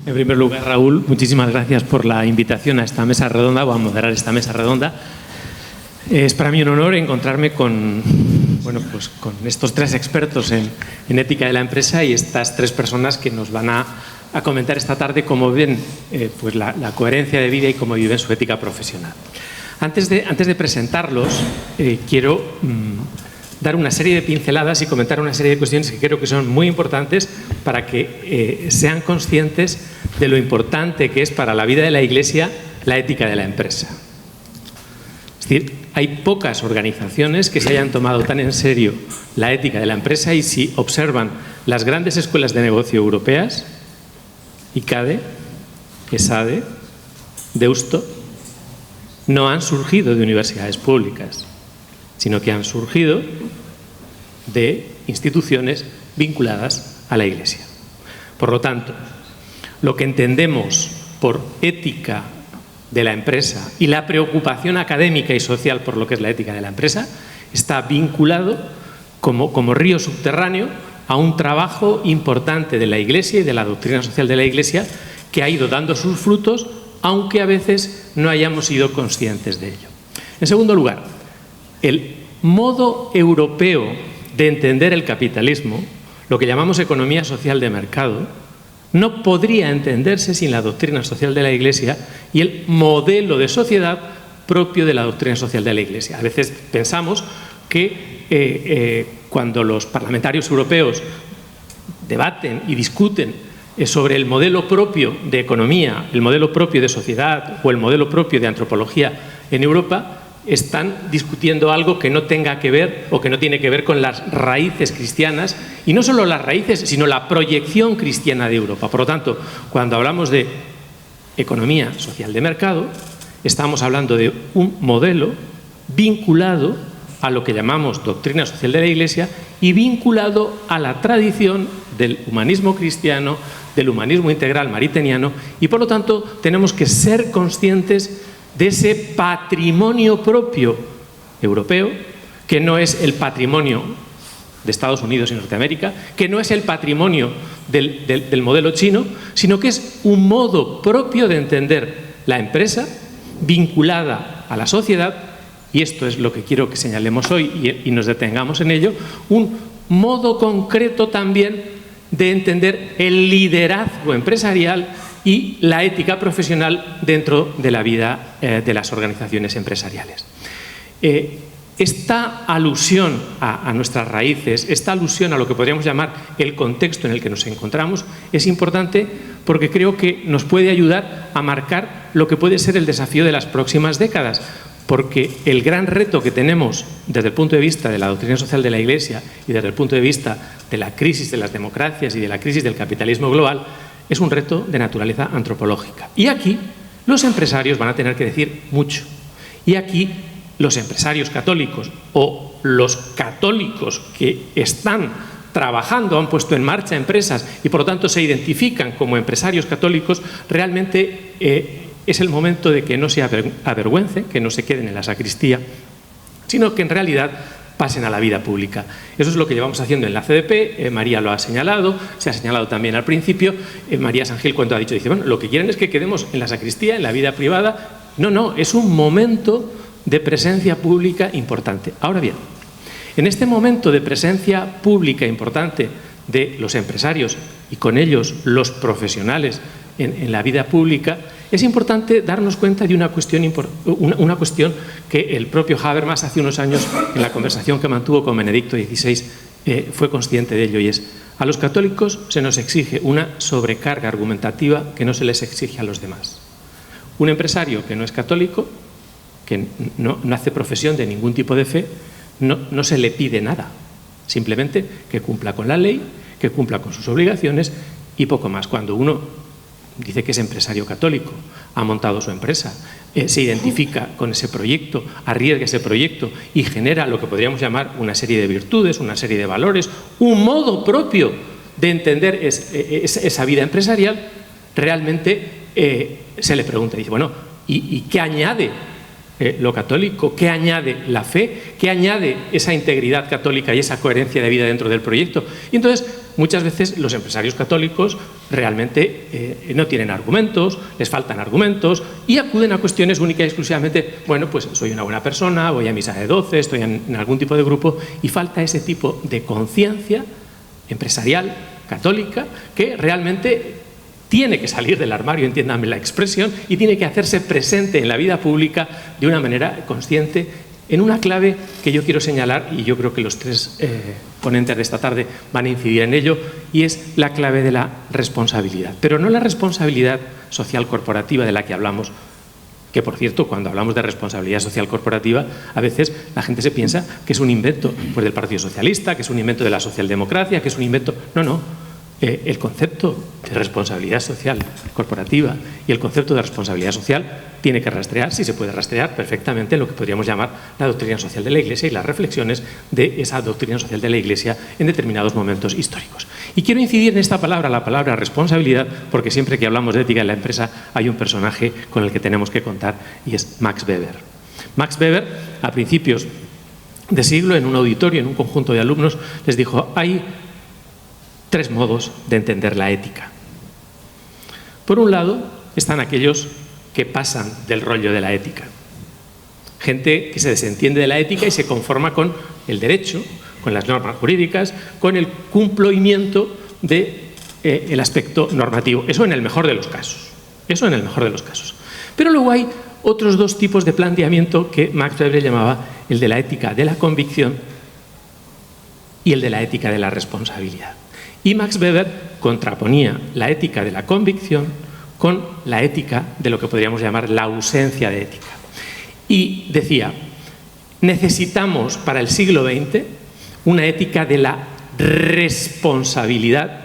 En primer lugar, Raúl, muchísimas gracias por la invitación a esta mesa redonda o a moderar esta mesa redonda. Es para mí un honor encontrarme con estos tres expertos en ética de la empresa y estas tres personas que nos van a comentar esta tarde cómo ven la coherencia de vida y cómo viven su ética profesional. Antes de presentarlos, quiero dar una serie de pinceladas y comentar una serie de cuestiones que creo que son muy importantes para que sean conscientes de lo importante que es para la vida de la Iglesia la ética de la empresa. Es decir, hay pocas organizaciones que se hayan tomado tan en serio la ética de la empresa y si observan las grandes escuelas de negocio europeas, ICADE, ESADE, Deusto, no han surgido de universidades públicas, sino que han surgido de instituciones vinculadas a la Iglesia. Por lo tanto, lo que entendemos por ética de la empresa y la preocupación académica y social por lo que es la ética de la empresa está vinculado como río subterráneo a un trabajo importante de la Iglesia y de la doctrina social de la Iglesia que ha ido dando sus frutos, aunque a veces no hayamos sido conscientes de ello. En segundo lugar, el modo europeo de entender el capitalismo, lo que llamamos economía social de mercado, no podría entenderse sin la doctrina social de la Iglesia y el modelo de sociedad propio de la doctrina social de la Iglesia. A veces pensamos que cuando los parlamentarios europeos debaten y discuten sobre el modelo propio de economía, el modelo propio de sociedad o el modelo propio de antropología en Europa, están discutiendo algo que no tenga que ver o que no tiene que ver con las raíces cristianas y no solo las raíces, sino la proyección cristiana de Europa. Por lo tanto, cuando hablamos de economía social de mercado, estamos hablando de un modelo vinculado a lo que llamamos doctrina social de la Iglesia y vinculado a la tradición del humanismo cristiano, del humanismo integral mariteniano y, por lo tanto, tenemos que ser conscientes de ese patrimonio propio europeo, que no es el patrimonio de Estados Unidos y Norteamérica, que no es el patrimonio del modelo chino, sino que es un modo propio de entender la empresa vinculada a la sociedad, y esto es lo que quiero que señalemos hoy y nos detengamos en ello, un modo concreto también de entender el liderazgo empresarial y la ética profesional dentro de la vida de las organizaciones empresariales. Esta alusión a nuestras raíces, esta alusión a lo que podríamos llamar el contexto en el que nos encontramos, es importante porque creo que nos puede ayudar a marcar lo que puede ser el desafío de las próximas décadas, porque el gran reto que tenemos desde el punto de vista de la doctrina social de la Iglesia y desde el punto de vista de la crisis de las democracias y de la crisis del capitalismo global es un reto de naturaleza antropológica. Y aquí los empresarios van a tener que decir mucho. Y aquí los empresarios católicos o los católicos que están trabajando, han puesto en marcha empresas y por lo tanto se identifican como empresarios católicos, realmente es el momento de que no se avergüencen, que no se queden en la sacristía, sino que en realidad pasen a la vida pública. Eso es lo que llevamos haciendo en la CDP, María lo ha señalado, se ha señalado también al principio, María Sangil cuando ha dicho, dice, bueno, lo que quieren es que quedemos en la sacristía, en la vida privada. No, es un momento de presencia pública importante. Ahora bien, en este momento de presencia pública importante de los empresarios y con ellos los profesionales en la vida pública, es importante darnos cuenta de una cuestión que el propio Habermas hace unos años, en la conversación que mantuvo con Benedicto XVI, fue consciente de ello, y es: a los católicos se nos exige una sobrecarga argumentativa que no se les exige a los demás. Un empresario que no es católico, que no hace profesión de ningún tipo de fe, no se le pide nada, simplemente que cumpla con la ley, que cumpla con sus obligaciones y poco más. Cuando uno dice que es empresario católico, ha montado su empresa, se identifica con ese proyecto, arriesga ese proyecto y genera lo que podríamos llamar una serie de virtudes, una serie de valores, un modo propio de entender esa vida empresarial, realmente se le pregunta, dice, bueno, ¿y qué añade lo católico? ¿Qué añade la fe? ¿Qué añade esa integridad católica y esa coherencia de vida dentro del proyecto? Y entonces muchas veces los empresarios católicos realmente no tienen argumentos, les faltan argumentos y acuden a cuestiones únicas y exclusivamente, bueno, pues soy una buena persona, voy a misa de 12, estoy en algún tipo de grupo, y falta ese tipo de conciencia empresarial católica que realmente tiene que salir del armario, entiéndanme la expresión, y tiene que hacerse presente en la vida pública de una manera consciente, en una clave que yo quiero señalar, y yo creo que los tres ponentes de esta tarde van a incidir en ello, y es la clave de la responsabilidad. Pero no la responsabilidad social corporativa de la que hablamos, que por cierto, cuando hablamos de responsabilidad social corporativa, a veces la gente se piensa que es un invento pues, del Partido Socialista, que es un invento de la socialdemocracia, que es un invento... No. El concepto de responsabilidad social corporativa y el concepto de responsabilidad social tiene que rastrear, si se puede rastrear perfectamente, lo que podríamos llamar la doctrina social de la Iglesia y las reflexiones de esa doctrina social de la Iglesia en determinados momentos históricos. Y quiero incidir en esta palabra, la palabra responsabilidad, porque siempre que hablamos de ética en la empresa hay un personaje con el que tenemos que contar y es Max Weber. Max Weber, a principios de siglo, en un auditorio, en un conjunto de alumnos, les dijo: hay tres modos de entender la ética. Por un lado, están aquellos que pasan del rollo de la ética. Gente que se desentiende de la ética y se conforma con el derecho, con las normas jurídicas, con el cumplimiento del aspecto normativo. Eso en el mejor de los casos. Eso en el mejor de los casos. Pero luego hay otros dos tipos de planteamiento que Max Weber llamaba el de la ética de la convicción y el de la ética de la responsabilidad. Y Max Weber contraponía la ética de la convicción con la ética de lo que podríamos llamar la ausencia de ética. Y decía, necesitamos para el siglo XX una ética de la responsabilidad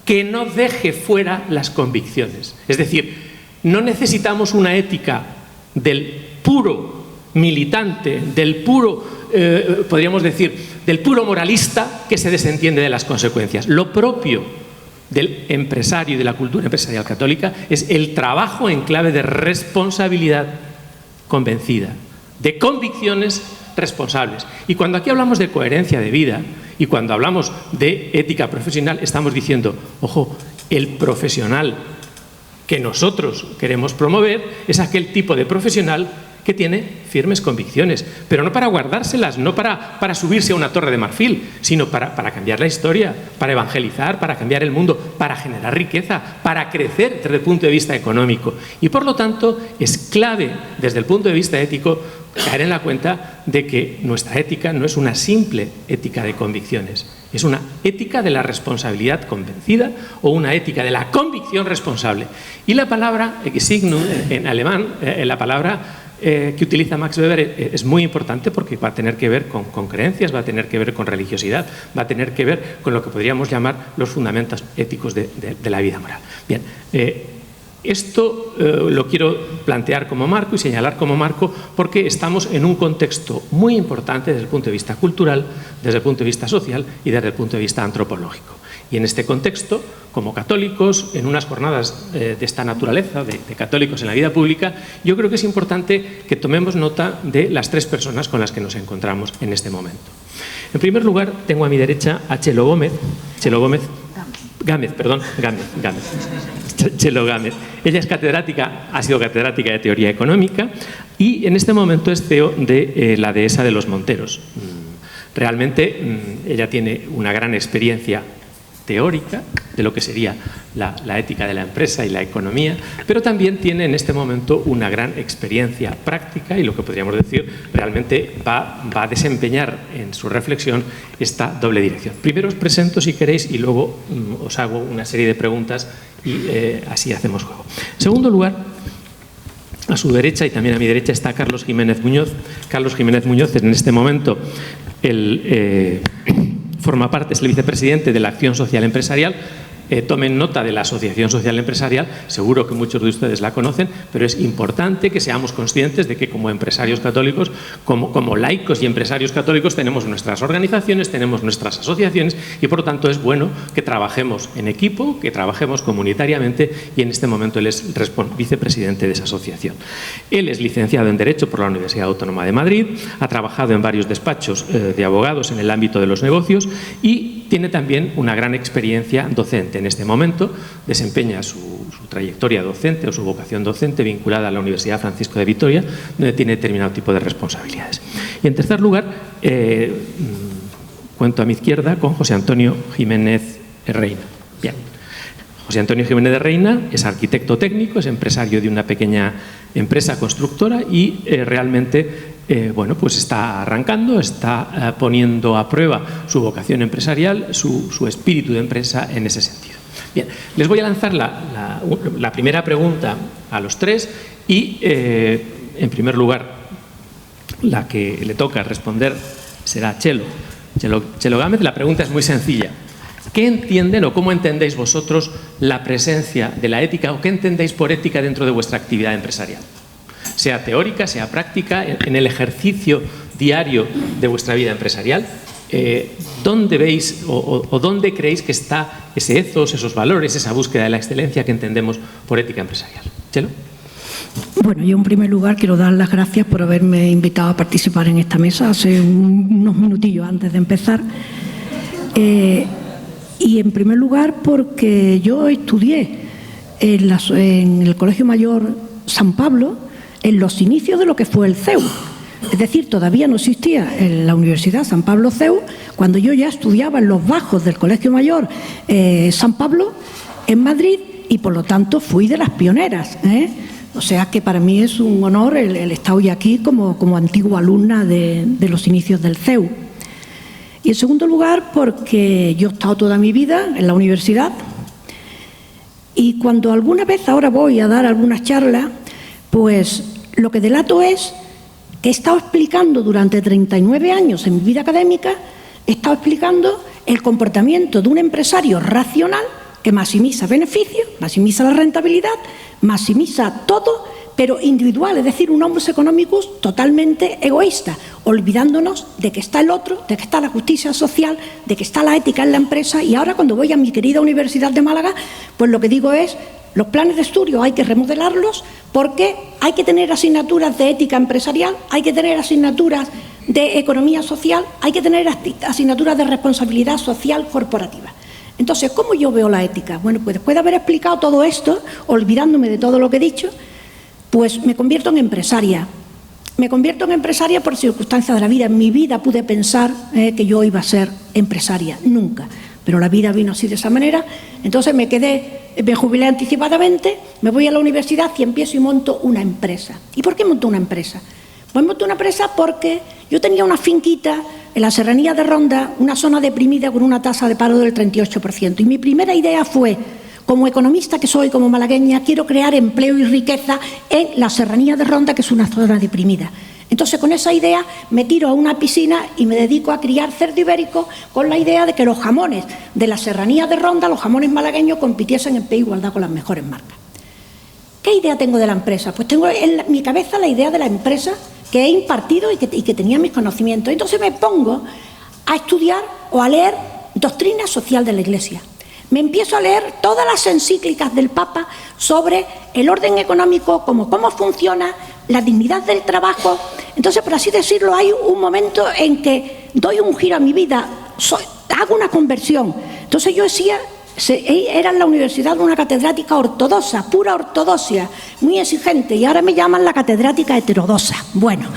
que no deje fuera las convicciones. Es decir, no necesitamos una ética del puro militante, del puro, podríamos decir, del puro moralista que se desentiende de las consecuencias. Lo propio del empresario y de la cultura empresarial católica es el trabajo en clave de responsabilidad convencida, de convicciones responsables. Y cuando aquí hablamos de coherencia de vida y cuando hablamos de ética profesional, estamos diciendo, ojo, el profesional que nosotros queremos promover es aquel tipo de profesional que tiene firmes convicciones, pero no para guardárselas, no para subirse a una torre de marfil, sino para cambiar la historia, para evangelizar, para cambiar el mundo, para generar riqueza, para crecer desde el punto de vista económico. Y por lo tanto es clave desde el punto de vista ético caer en la cuenta de que nuestra ética no es una simple ética de convicciones, es una ética de la responsabilidad convencida o una ética de la convicción responsable. Y la palabra Gesinnung en alemán, la palabra que utiliza Max Weber es muy importante porque va a tener que ver con creencias, va a tener que ver con religiosidad, va a tener que ver con lo que podríamos llamar los fundamentos éticos de la vida moral. Bien, esto lo quiero plantear como marco y señalar como marco porque estamos en un contexto muy importante desde el punto de vista cultural, desde el punto de vista social y desde el punto de vista antropológico. Y en este contexto, como católicos, en unas jornadas de esta naturaleza, de católicos en la vida pública, yo creo que es importante que tomemos nota de las tres personas con las que nos encontramos en este momento. En primer lugar, tengo a mi derecha a Chelo Gámez. Chelo Gámez. Ella es catedrática, ha sido catedrática de Teoría Económica y en este momento es CEO de la Dehesa de los Monteros. Realmente ella tiene una gran experiencia teórica de lo que sería la ética de la empresa y la economía, pero también tiene en este momento una gran experiencia práctica y lo que podríamos decir realmente va a desempeñar en su reflexión esta doble dirección. Primero os presento si queréis y luego os hago una serie de preguntas y así hacemos juego. En segundo lugar, a su derecha y también a mi derecha está Carlos Jiménez Muñoz. Carlos Jiménez Muñoz en este momento forma parte, es el vicepresidente de la Acción Social Empresarial. Tomen nota de la Asociación Social Empresarial, seguro que muchos de ustedes la conocen, pero es importante que seamos conscientes de que como empresarios católicos, como laicos y empresarios católicos, tenemos nuestras organizaciones, tenemos nuestras asociaciones y por lo tanto es bueno que trabajemos en equipo, que trabajemos comunitariamente y en este momento él es vicepresidente de esa asociación. Él es licenciado en Derecho por la Universidad Autónoma de Madrid, ha trabajado en varios despachos de abogados en el ámbito de los negocios y tiene también una gran experiencia docente. En este momento desempeña su trayectoria docente o su vocación docente vinculada a la Universidad Francisco de Vitoria, donde tiene determinado tipo de responsabilidades. Y en tercer lugar, cuento a mi izquierda con José Antonio Jiménez Reina. Bien. José Antonio Jiménez de Reina es arquitecto técnico, es empresario de una pequeña empresa constructora y realmente bueno, pues está arrancando, está poniendo a prueba su vocación empresarial, su espíritu de empresa en ese sentido. Bien, les voy a lanzar la primera pregunta a los tres y, en primer lugar, la que le toca responder será Chelo Gámez. La pregunta es muy sencilla. ¿Qué entienden o cómo entendéis vosotros la presencia de la ética o qué entendéis por ética dentro de vuestra actividad empresarial? Sea teórica, sea práctica, en el ejercicio diario de vuestra vida empresarial, ¿dónde veis o dónde creéis que está ese ethos, esos valores, esa búsqueda de la excelencia que entendemos por ética empresarial? Chelo. Bueno, yo en primer lugar quiero dar las gracias por haberme invitado a participar en esta mesa hace unos minutillos antes de empezar. Y en primer lugar porque yo estudié en el Colegio Mayor San Pablo en los inicios de lo que fue el CEU. Es decir, todavía no existía en la Universidad San Pablo CEU cuando yo ya estudiaba en los bajos del Colegio Mayor San Pablo en Madrid y por lo tanto fui de las pioneras. O sea que para mí es un honor el estar hoy aquí como antigua alumna de los inicios del CEU. Y en segundo lugar porque yo he estado toda mi vida en la universidad y cuando alguna vez ahora voy a dar algunas charlas, pues lo que delato es que he estado explicando durante 39 años en mi vida académica, he estado explicando el comportamiento de un empresario racional que maximiza beneficios, maximiza la rentabilidad, maximiza todo, pero individual, es decir, un homus economicus totalmente egoísta, olvidándonos de que está el otro, de que está la justicia social, de que está la ética en la empresa. Y ahora cuando voy a mi querida Universidad de Málaga, pues lo que digo es, los planes de estudio hay que remodelarlos porque hay que tener asignaturas de ética empresarial, hay que tener asignaturas de economía social, hay que tener asignaturas de responsabilidad social corporativa. Entonces, ¿cómo yo veo la ética? Bueno, pues después de haber explicado todo esto, olvidándome de todo lo que he dicho, pues me convierto en empresaria. Me convierto en empresaria por circunstancias de la vida. En mi vida pude pensar que yo iba a ser empresaria, nunca. Pero la vida vino así de esa manera. Entonces me jubilé anticipadamente, me voy a la universidad y empiezo y monto una empresa. ¿Y por qué monto una empresa? Pues monto una empresa porque yo tenía una finquita en la Serranía de Ronda, una zona deprimida con una tasa de paro del 38%. Y mi primera idea fue, como economista que soy, como malagueña, quiero crear empleo y riqueza en la Serranía de Ronda, que es una zona deprimida. Entonces, con esa idea me tiro a una piscina y me dedico a criar cerdo ibérico con la idea de que los jamones de la Serranía de Ronda, los jamones malagueños, compitiesen en pie de igualdad con las mejores marcas. ¿Qué idea tengo de la empresa? Pues tengo en mi cabeza la idea de la empresa que he impartido y que tenía mis conocimientos. Entonces me pongo a estudiar o a leer doctrina social de la Iglesia. Me empiezo a leer todas las encíclicas del Papa sobre el orden económico, cómo funciona, la dignidad del trabajo. Entonces, por así decirlo, hay un momento en que doy un giro a mi vida, hago una conversión. Entonces yo decía, era en la universidad una catedrática ortodoxa, pura ortodoxia, muy exigente, y ahora me llaman la catedrática heterodoxa. Bueno,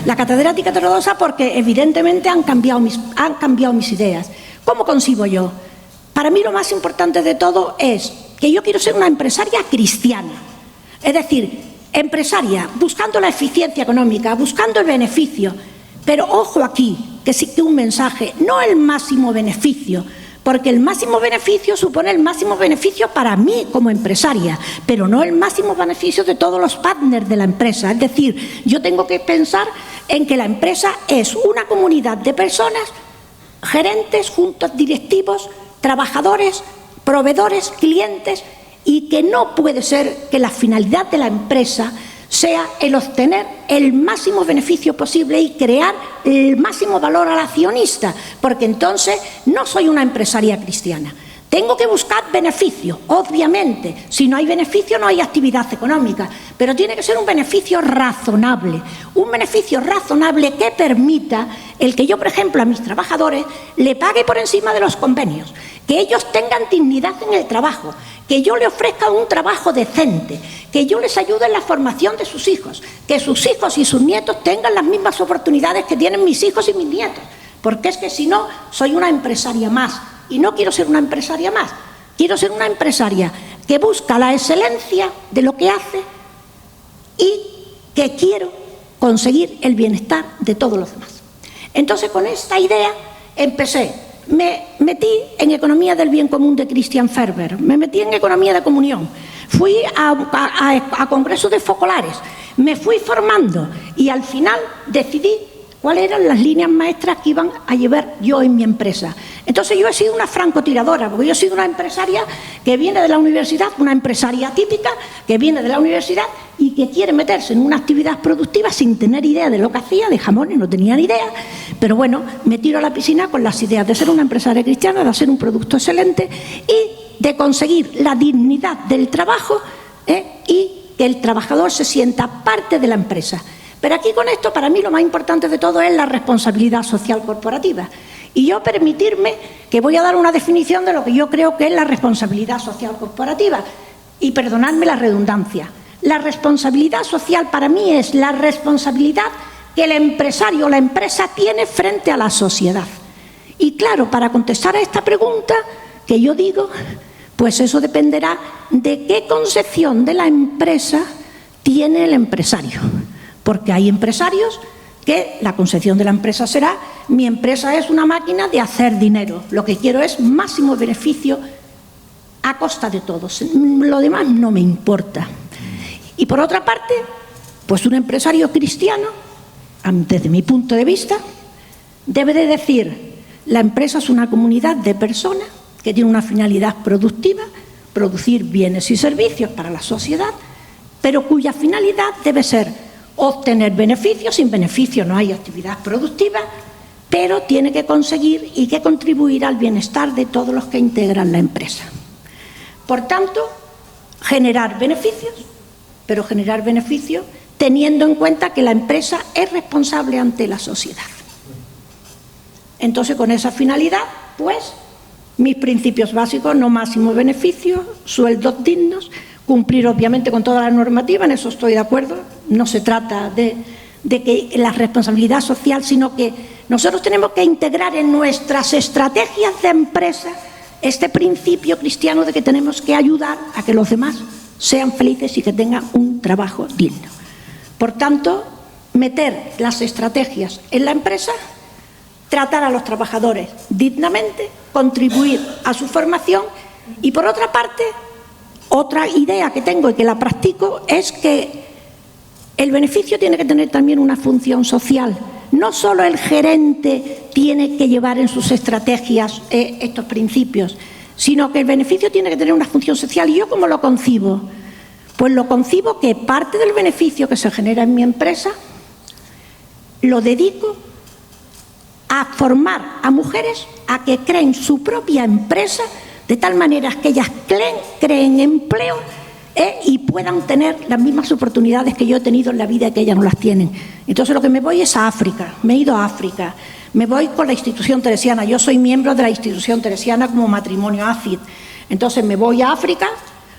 la catedrática heterodoxa porque evidentemente han cambiado mis ideas. ¿Cómo concibo yo? Para mí lo más importante de todo es que yo quiero ser una empresaria cristiana. Es decir, empresaria buscando la eficiencia económica, buscando el beneficio. Pero ojo aquí, que sí que un mensaje, no el máximo beneficio, porque el máximo beneficio supone el máximo beneficio para mí como empresaria, pero no el máximo beneficio de todos los partners de la empresa. Es decir, yo tengo que pensar en que la empresa es una comunidad de personas, gerentes, juntas directivos, trabajadores, proveedores, clientes, y que no puede ser que la finalidad de la empresa sea el obtener el máximo beneficio posible y crear el máximo valor al accionista, porque entonces no soy una empresaria cristiana. Tengo que buscar beneficios, obviamente. Si no hay beneficio, no hay actividad económica. Pero tiene que ser un beneficio razonable. Un beneficio razonable que permita el que yo, por ejemplo, a mis trabajadores le pague por encima de los convenios. Que ellos tengan dignidad en el trabajo. Que yo le ofrezca un trabajo decente. Que yo les ayude en la formación de sus hijos. Que sus hijos y sus nietos tengan las mismas oportunidades que tienen mis hijos y mis nietos. Porque es que si no, soy una empresaria más. Y no quiero ser una empresaria más, quiero ser una empresaria que busca la excelencia de lo que hace y que quiero conseguir el bienestar de todos los demás. Entonces, con esta idea empecé. Me metí en economía del bien común de Christian Ferber, me metí en economía de comunión, fui a congresos de focolares, me fui formando y al final decidí cuáles eran las líneas maestras que iban a llevar yo en mi empresa. Entonces yo he sido una francotiradora, porque yo he sido una empresaria que viene de la universidad, una empresaria típica que viene de la universidad y que quiere meterse en una actividad productiva sin tener idea de lo que hacía, de jamones no tenía ni idea, pero bueno, me tiro a la piscina con las ideas de ser una empresaria cristiana, de hacer un producto excelente y de conseguir la dignidad del trabajo y que el trabajador se sienta parte de la empresa. Pero aquí con esto, para mí lo más importante de todo es la responsabilidad social corporativa. Y yo permitirme que voy a dar una definición de lo que yo creo que es la responsabilidad social corporativa. Y perdonadme la redundancia. La responsabilidad social para mí es la responsabilidad que el empresario o la empresa tiene frente a la sociedad. Y claro, para contestar a esta pregunta que yo digo, pues eso dependerá de qué concepción de la empresa tiene el empresario. Porque hay empresarios que la concepción de la empresa será: mi empresa es una máquina de hacer dinero, lo que quiero es máximo beneficio a costa de todos, lo demás no me importa. Y por otra parte, pues un empresario cristiano, desde mi punto de vista, debe de decir: la empresa es una comunidad de personas que tiene una finalidad productiva, producir bienes y servicios para la sociedad, pero cuya finalidad debe ser obtener beneficios. Sin beneficio no hay actividad productiva, pero tiene que conseguir y que contribuir al bienestar de todos los que integran la empresa. Por tanto, generar beneficios, pero generar beneficios teniendo en cuenta que la empresa es responsable ante la sociedad. Entonces, con esa finalidad, pues, mis principios básicos: no máximo beneficio, sueldos dignos, cumplir obviamente con toda la normativa, en eso estoy de acuerdo. No se trata de que la responsabilidad social, sino que nosotros tenemos que integrar en nuestras estrategias de empresa este principio cristiano de que tenemos que ayudar a que los demás sean felices y que tengan un trabajo digno. Por tanto, meter las estrategias en la empresa, tratar a los trabajadores dignamente, contribuir a su formación y, por otra parte, otra idea que tengo y que la practico es que el beneficio tiene que tener también una función social. No solo el gerente tiene que llevar en sus estrategias estos principios, sino que el beneficio tiene que tener una función social. ¿Y yo cómo lo concibo? Pues lo concibo que parte del beneficio que se genera en mi empresa lo dedico a formar a mujeres a que creen su propia empresa, de tal manera que ellas creen empleo y puedan tener las mismas oportunidades que yo he tenido en la vida y que ellas no las tienen. Entonces lo que me voy es a África, me he ido a África, me voy con la institución teresiana, yo soy miembro de la institución teresiana como matrimonio ACID, entonces me voy a África,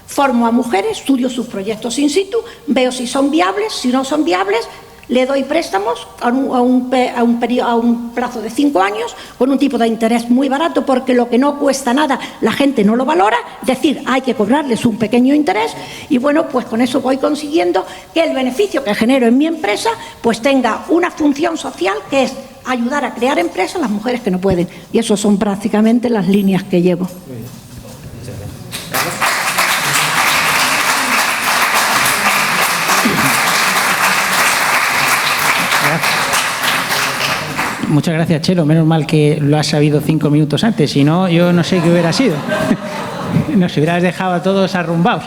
formo a mujeres, estudio sus proyectos in situ, veo si son viables, si no son viables, le doy préstamos a un plazo de 5 años con un tipo de interés muy barato, porque lo que no cuesta nada la gente no lo valora, es decir, hay que cobrarles un pequeño interés y bueno, pues con eso voy consiguiendo que el beneficio que genero en mi empresa pues tenga una función social, que es ayudar a crear empresas a las mujeres que no pueden, y eso son prácticamente las líneas que llevo. Muchas gracias, Chelo. Menos mal que lo has sabido 5 minutos antes, si no, yo no sé qué hubiera sido. Nos hubieras dejado a todos arrumbados.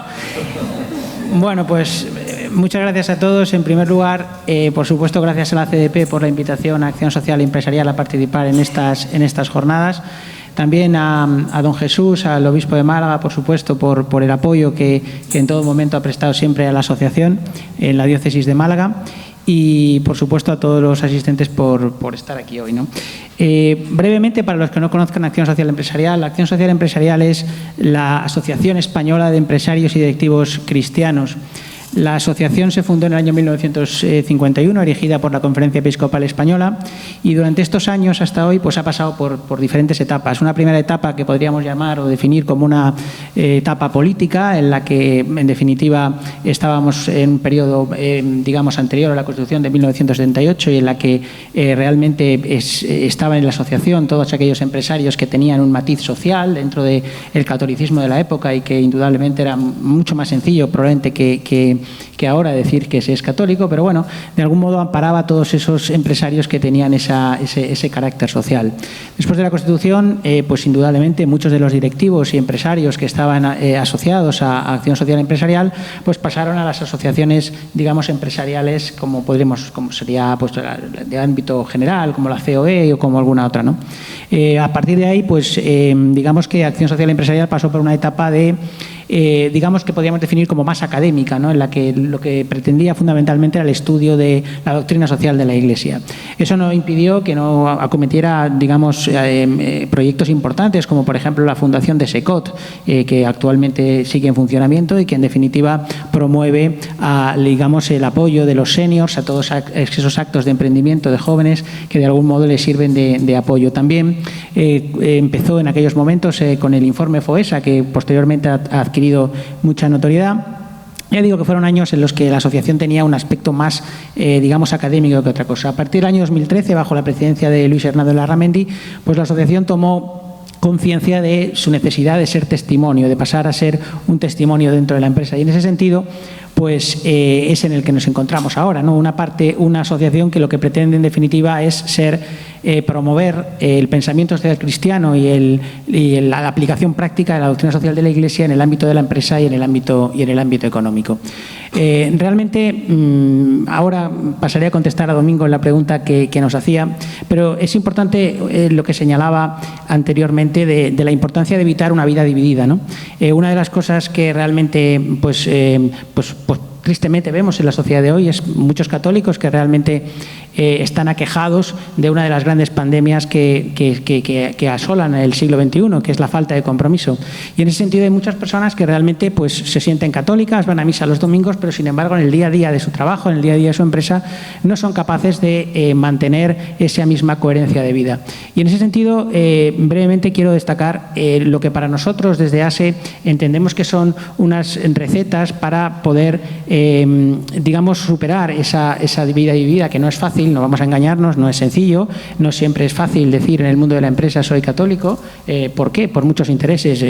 Bueno, pues muchas gracias a todos. En primer lugar, por supuesto, gracias a la CDP por la invitación a Acción Social e Empresarial a participar en estas jornadas. También a don Jesús, al obispo de Málaga, por supuesto, por el apoyo que en todo momento ha prestado siempre a la asociación en la diócesis de Málaga. Y, por supuesto, a todos los asistentes por estar aquí hoy, ¿no? Brevemente, para los que no conozcan Acción Social Empresarial, la Acción Social Empresarial es la Asociación Española de Empresarios y Directivos Cristianos. La asociación se fundó en el año 1951, erigida por la Conferencia Episcopal Española, y durante estos años hasta hoy pues ha pasado por diferentes etapas. Una primera etapa que podríamos llamar o definir como una etapa política, en la que en definitiva estábamos en un periodo digamos anterior a la Constitución de 1978, y en la que realmente estaban en la asociación todos aquellos empresarios que tenían un matiz social dentro del catolicismo de la época, y que indudablemente era mucho más sencillo probablemente que ahora decir que se es católico, pero bueno, de algún modo amparaba a todos esos empresarios que tenían ese carácter social. Después de la Constitución, pues indudablemente muchos de los directivos y empresarios que estaban asociados a Acción Social Empresarial, pues pasaron a las asociaciones, digamos, empresariales, como sería pues de ámbito general, como la COE o como alguna otra, ¿no? A partir de ahí, pues digamos que Acción Social Empresarial pasó por una etapa de digamos que podríamos definir como más académica, ¿no? En la que lo que pretendía fundamentalmente era el estudio de la doctrina social de la Iglesia. Eso no impidió que no acometiera, digamos, proyectos importantes, como por ejemplo la fundación de SECOT, que actualmente sigue en funcionamiento y que en definitiva promueve, digamos, el apoyo de los seniors a todos esos actos de emprendimiento de jóvenes que de algún modo les sirven de apoyo. También empezó en aquellos momentos con el informe FOESA, que posteriormente ha adquirido mucha notoriedad. Ya digo que fueron años en los que la asociación tenía un aspecto más, digamos, académico que otra cosa. A partir del año 2013, bajo la presidencia de Luis Hernando Larramendi, pues la asociación tomó conciencia de su necesidad de ser testimonio, de pasar a ser un testimonio dentro de la empresa. Y en ese sentido, pues es en el que nos encontramos ahora, ¿no? Una asociación que lo que pretende en definitiva es promover el pensamiento social cristiano y la aplicación práctica de la doctrina social de la Iglesia en el ámbito de la empresa y en el ámbito económico. Realmente, ahora pasaré a contestar a Domingo en la pregunta que nos hacía, pero es importante lo que señalaba anteriormente de la importancia de evitar una vida dividida, ¿no? Una de las cosas que realmente pues tristemente vemos en la sociedad de hoy es muchos católicos que realmente están aquejados de una de las grandes pandemias que asolan el siglo XXI, que es la falta de compromiso. Y en ese sentido hay muchas personas que realmente pues se sienten católicas, van a misa los domingos, pero sin embargo en el día a día de su trabajo, en el día a día de su empresa, no son capaces de mantener esa misma coherencia de vida. Y en ese sentido, brevemente quiero destacar lo que para nosotros desde ASE entendemos que son unas recetas para poder, digamos, superar esa vida dividida, que no es fácil. No vamos a engañarnos, no es sencillo, no siempre es fácil decir en el mundo de la empresa soy católico. ¿Por qué? Por muchos intereses,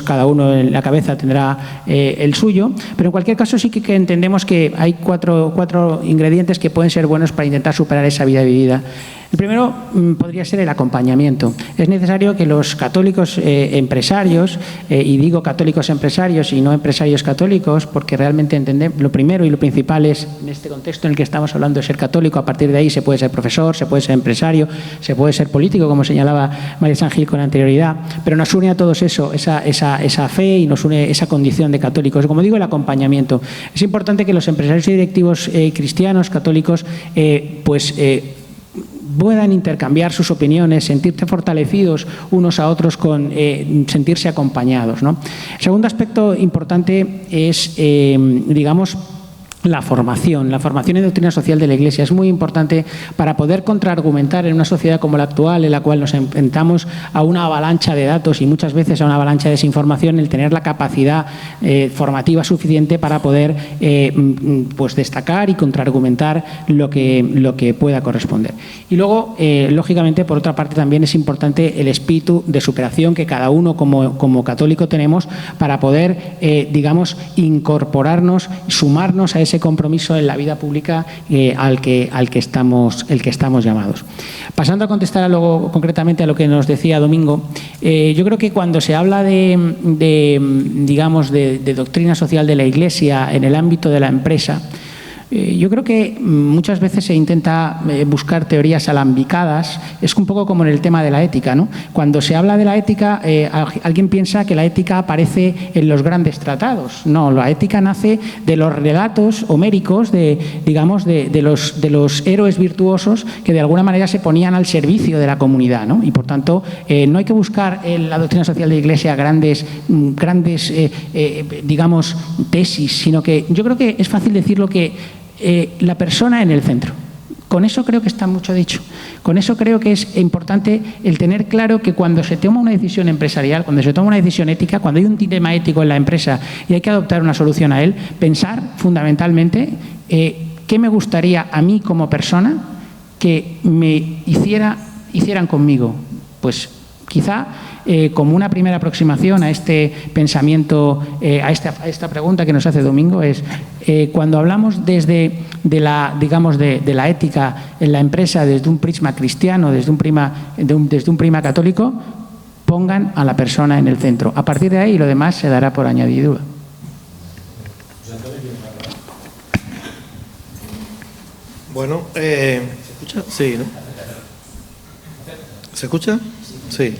cada uno en la cabeza tendrá el suyo, pero en cualquier caso sí que entendemos que hay cuatro ingredientes que pueden ser buenos para intentar superar esa vida dividida. El primero podría ser el acompañamiento. Es necesario que los católicos empresarios, y digo católicos empresarios y no empresarios católicos, porque realmente entendemos, lo primero y lo principal es, en este contexto en el que estamos hablando, de ser católico. A partir de ahí se puede ser profesor, se puede ser empresario, se puede ser político, como señalaba María San Gil con anterioridad, pero nos une a todos esa fe, y nos une esa condición de católicos. Como digo, el acompañamiento. Es importante que los empresarios y directivos cristianos, católicos, puedan intercambiar sus opiniones, sentirse fortalecidos unos a otros con sentirse acompañados, ¿no? El segundo aspecto importante es, digamos, la formación en doctrina social de la Iglesia. Es muy importante para poder contraargumentar en una sociedad como la actual, en la cual nos enfrentamos a una avalancha de datos y muchas veces a una avalancha de desinformación, el tener la capacidad formativa suficiente para poder pues destacar y contraargumentar lo que pueda corresponder. Y luego, lógicamente, por otra parte, también es importante el espíritu de superación que cada uno como católico tenemos para poder, digamos, incorporarnos, sumarnos a ese compromiso en la vida pública al que estamos llamados. Pasando a contestar luego concretamente a lo que nos decía Domingo, yo creo que cuando se habla de doctrina social de la Iglesia en el ámbito de la empresa, Yo creo que muchas veces se intenta buscar teorías alambicadas. Es un poco como en el tema de la ética, ¿no? Cuando se habla de la ética, alguien piensa que la ética aparece en los grandes tratados. No, la ética nace de los relatos homéricos de los héroes virtuosos que de alguna manera se ponían al servicio de la comunidad, ¿no? Y por tanto, no hay que buscar en la doctrina social de la Iglesia grandes tesis, sino que yo creo que es fácil decirlo que la persona en el centro. Con eso creo que está mucho dicho. Con eso creo que es importante el tener claro que cuando se toma una decisión empresarial, cuando se toma una decisión ética, cuando hay un dilema ético en la empresa y hay que adoptar una solución a él, pensar fundamentalmente qué me gustaría a mí como persona que me hicieran conmigo. Pues quizá como una primera aproximación a este pensamiento, a esta pregunta que nos hace Domingo, es cuando hablamos de la ética en la empresa desde un prisma cristiano, desde un prisma católico, pongan a la persona en el centro. A partir de ahí lo demás se dará por añadidura. Bueno, ¿se escucha? Sí, ¿no? ¿Se escucha? Sí.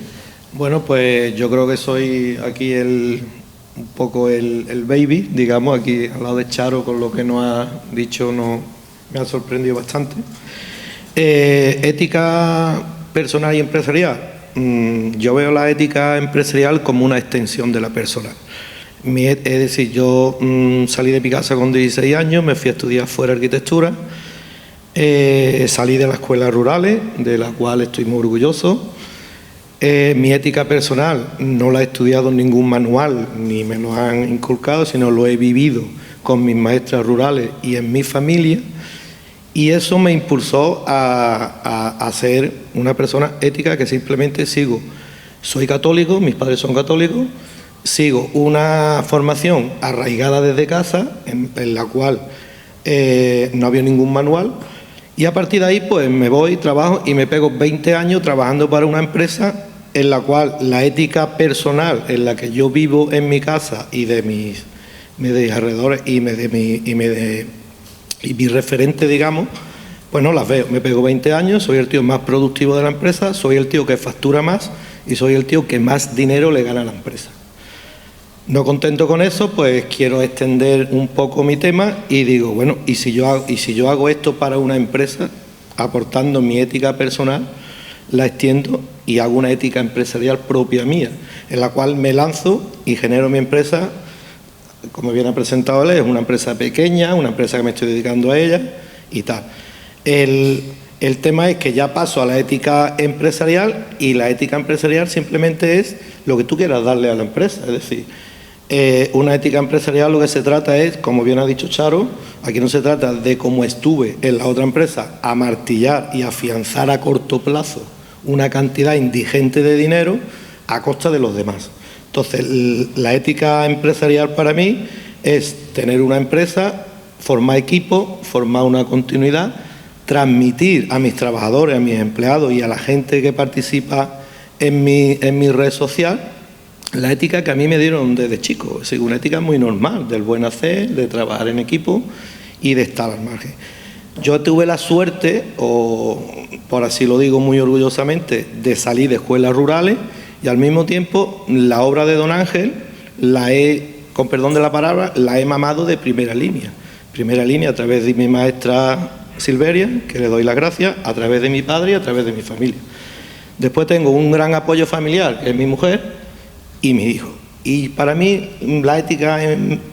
Bueno, pues yo creo que soy aquí un poco el baby, digamos, aquí al lado de Charo, con lo que nos ha dicho me ha sorprendido bastante. Ética personal y empresarial. Yo veo la ética empresarial como una extensión de la personal. Es decir, yo salí de mi casa con 16 años, me fui a estudiar fuera arquitectura, salí de las escuelas rurales, de la cual estoy muy orgulloso. Mi ética personal no la he estudiado en ningún manual, ni me lo han inculcado, sino lo he vivido con mis maestras rurales y en mi familia, y eso me impulsó a ser una persona ética que simplemente sigo. Soy católico, mis padres son católicos, sigo una formación arraigada desde casa, en la cual no había ningún manual. Y a partir de ahí, pues me voy, trabajo y me pego 20 años trabajando para una empresa en la cual la ética personal en la que yo vivo en mi casa y de mis alrededores y mi referente, digamos, pues no las veo. Me pego 20 años, soy el tío más productivo de la empresa, soy el tío que factura más y soy el tío que más dinero le gana a la empresa. No contento con eso, pues quiero extender un poco mi tema y digo, bueno, ¿y si yo hago esto para una empresa, aportando mi ética personal, la extiendo y hago una ética empresarial propia mía, en la cual me lanzo y genero mi empresa? Como bien ha presentado él, es una empresa pequeña, una empresa que me estoy dedicando a ella y tal. El tema es que ya paso a la ética empresarial, y la ética empresarial simplemente es lo que tú quieras darle a la empresa. Es decir, una ética empresarial lo que se trata es, como bien ha dicho Charo, aquí no se trata de, como estuve en la otra empresa, a martillar y afianzar a corto plazo una cantidad indigente de dinero a costa de los demás. Entonces, la ética empresarial para mí es tener una empresa, formar equipo, formar una continuidad, transmitir a mis trabajadores, a mis empleados y a la gente que participa en mi red social la ética que a mí me dieron desde chico. Es decir, una ética muy normal, del buen hacer, de trabajar en equipo y de estar al margen. Yo tuve la suerte, o por así lo digo muy orgullosamente, de salir de escuelas rurales, y al mismo tiempo la obra de Don Ángel con perdón de la palabra, la he mamado de primera línea. Primera línea a través de mi maestra Silveria, que le doy las gracias, a través de mi padre y a través de mi familia. Después tengo un gran apoyo familiar, que es mi mujer y mis hijos. Y para mí la ética,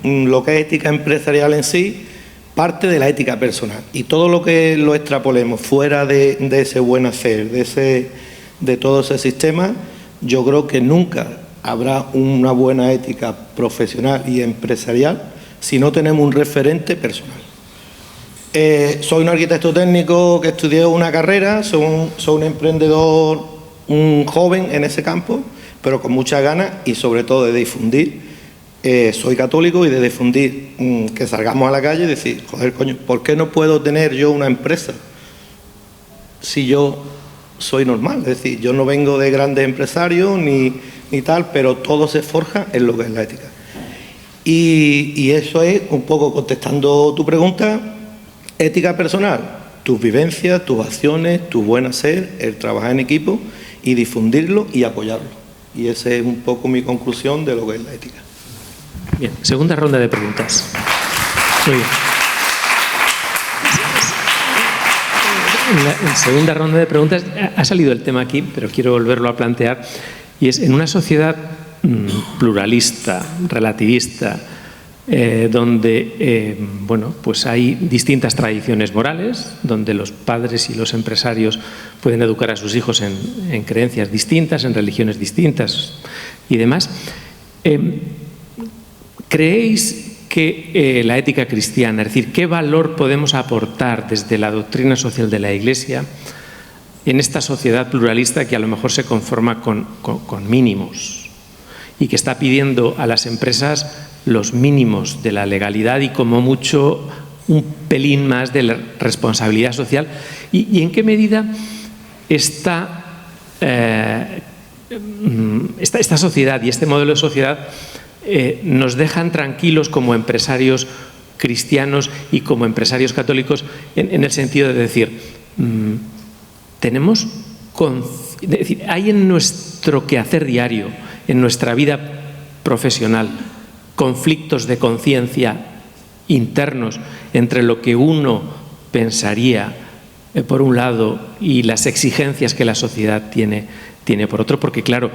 lo que es ética empresarial en sí, parte de la ética personal. Y todo lo que lo extrapolemos fuera de ese buen hacer, de todo ese sistema, yo creo que nunca habrá una buena ética profesional y empresarial si no tenemos un referente personal. Soy un arquitecto técnico que estudió una carrera, soy un emprendedor, un joven en ese campo, pero con muchas ganas y sobre todo de difundir. Soy católico y de difundir, que salgamos a la calle y decir, joder, coño, ¿por qué no puedo tener yo una empresa si yo soy normal? Es decir, yo no vengo de grandes empresarios ni tal, pero todo se forja en lo que es la ética. Y eso es, un poco contestando tu pregunta, Ética personal, tus vivencias, tus acciones, tu buen hacer, el trabajar en equipo y difundirlo y apoyarlo. Y esa es un poco mi conclusión de lo que es la ética. Bien, segunda ronda de preguntas. Muy bien. En la segunda ronda de preguntas ha salido el tema aquí, pero quiero volverlo a plantear, y es en una sociedad pluralista, relativista, donde bueno, pues hay distintas tradiciones morales, donde los padres y los empresarios pueden educar a sus hijos en creencias distintas, en religiones distintas y demás. ¿Creéis que la ética cristiana, es decir, qué valor podemos aportar desde la doctrina social de la Iglesia en esta sociedad pluralista que a lo mejor se conforma con mínimos y que está pidiendo a las empresas los mínimos de la legalidad y como mucho un pelín más de la responsabilidad social? ¿Y en qué medida esta sociedad y este modelo de sociedad nos dejan tranquilos como empresarios cristianos y como empresarios católicos en el sentido de decir, hay en nuestro quehacer diario, en nuestra vida profesional, conflictos de conciencia internos entre lo que uno pensaría por un lado y las exigencias que la sociedad tiene por otro? Porque claro,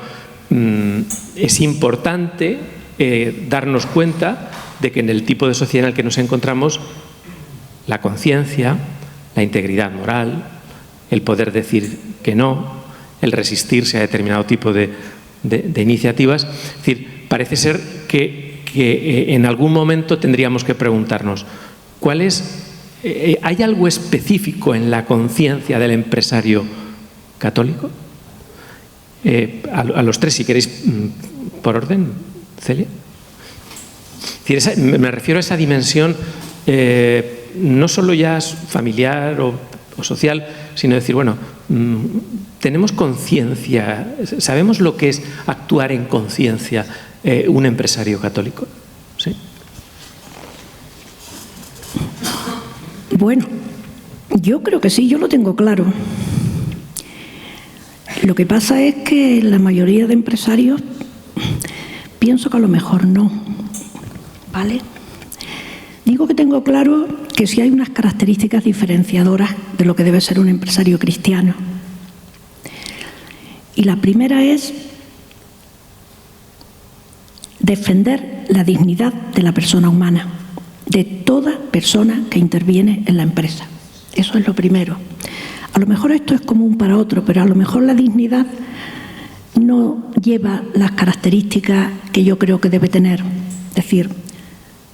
es importante darnos cuenta de que en el tipo de sociedad en el que nos encontramos, la conciencia, la integridad moral, el poder decir que no, el resistirse a determinado tipo de iniciativas, es decir, parece ser que en algún momento tendríamos que preguntarnos, ¿hay algo específico en la conciencia del empresario católico? A los tres, si queréis, por orden. Celia. Me refiero a esa dimensión no solo ya familiar o social, sino decir, bueno, tenemos conciencia, sabemos lo que es actuar en conciencia un empresario católico. ¿Sí? Bueno, yo creo que sí, yo lo tengo claro. Lo que pasa es que la mayoría de empresarios pienso que a lo mejor no, ¿vale? Digo que tengo claro que sí hay unas características diferenciadoras de lo que debe ser un empresario cristiano. Y la primera es defender la dignidad de la persona humana, de toda persona que interviene en la empresa. Eso es lo primero. A lo mejor esto es común para otro, pero a lo mejor la dignidad no lleva las características que yo creo que debe tener. Es decir,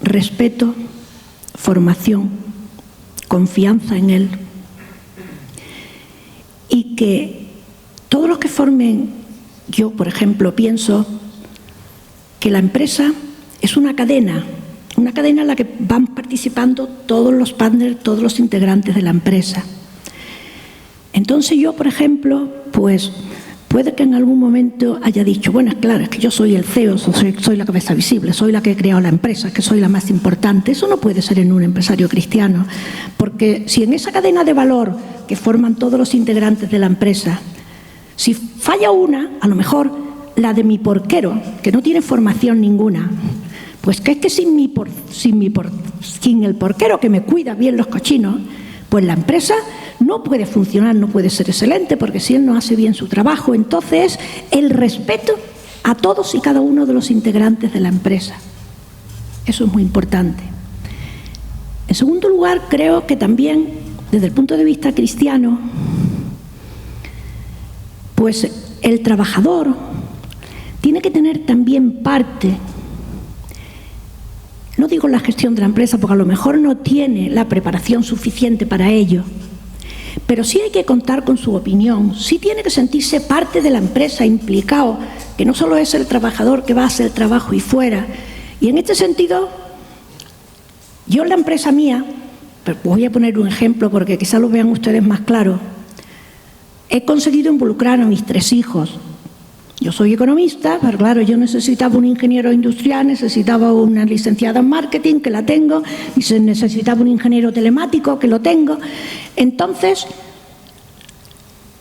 respeto, formación, confianza en él. Y que todos los que formen, yo por ejemplo pienso que la empresa es una cadena en la que van participando todos los partners, todos los integrantes de la empresa. Entonces yo, por ejemplo, pues puede que en algún momento haya dicho, bueno, claro, es que yo soy el CEO, soy la cabeza visible, soy la que he creado la empresa, que soy la más importante. Eso no puede ser en un empresario cristiano, porque si en esa cadena de valor que forman todos los integrantes de la empresa, si falla una, a lo mejor la de mi porquero, que no tiene formación ninguna, pues que es que sin el porquero que me cuida bien los cochinos, pues la empresa no puede funcionar, no puede ser excelente, porque si él no hace bien su trabajo, entonces el respeto a todos y cada uno de los integrantes de la empresa. Eso es muy importante. En segundo lugar, creo que también, desde el punto de vista cristiano, pues el trabajador tiene que tener también parte, no digo la gestión de la empresa, porque a lo mejor no tiene la preparación suficiente para ello, pero sí hay que contar con su opinión, sí tiene que sentirse parte de la empresa, implicado, que no solo es el trabajador que va a hacer el trabajo y fuera. Y en este sentido, yo en la empresa mía, pero voy a poner un ejemplo porque quizá lo vean ustedes más claro, he conseguido involucrar a mis 3 hijos. Yo soy economista, pero claro, yo necesitaba un ingeniero industrial, necesitaba una licenciada en marketing, que la tengo, y se necesitaba un ingeniero telemático, que lo tengo. Entonces,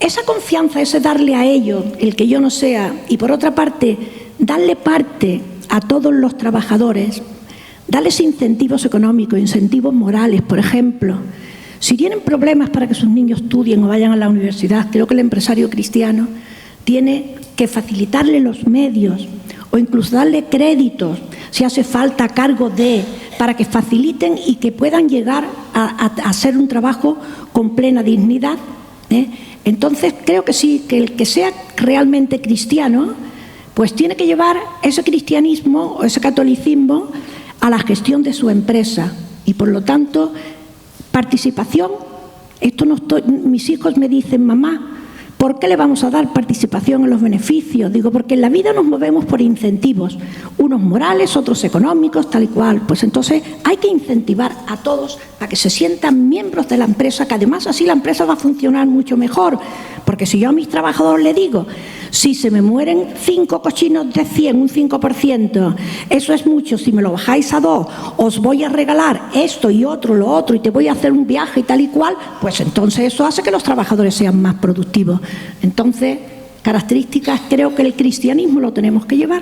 esa confianza, ese darle a ellos el que yo no sea, y por otra parte, darle parte a todos los trabajadores, darles incentivos económicos, incentivos morales, por ejemplo. Si tienen problemas para que sus niños estudien o vayan a la universidad, creo que el empresario cristiano tiene que facilitarle los medios o incluso darle créditos, si hace falta, a cargo de, para que faciliten y que puedan llegar a hacer un trabajo con plena dignidad. Entonces, creo que sí, que el que sea realmente cristiano, pues tiene que llevar ese cristianismo o ese catolicismo a la gestión de su empresa y, por lo tanto, participación. Esto no estoy, mis hijos me dicen, mamá, ¿por qué le vamos a dar participación en los beneficios? Digo, porque en la vida nos movemos por incentivos, unos morales, otros económicos, tal y cual. Pues entonces hay que incentivar a todos a que se sientan miembros de la empresa, que además así la empresa va a funcionar mucho mejor. Porque si yo a mis trabajadores les digo, si se me mueren 5 cochinos de 100, un 5%, eso es mucho, si me lo bajáis a 2, os voy a regalar esto y otro, lo otro, y te voy a hacer un viaje y tal y cual, pues entonces eso hace que los trabajadores sean más productivos. Entonces, características, creo que el cristianismo lo tenemos que llevar,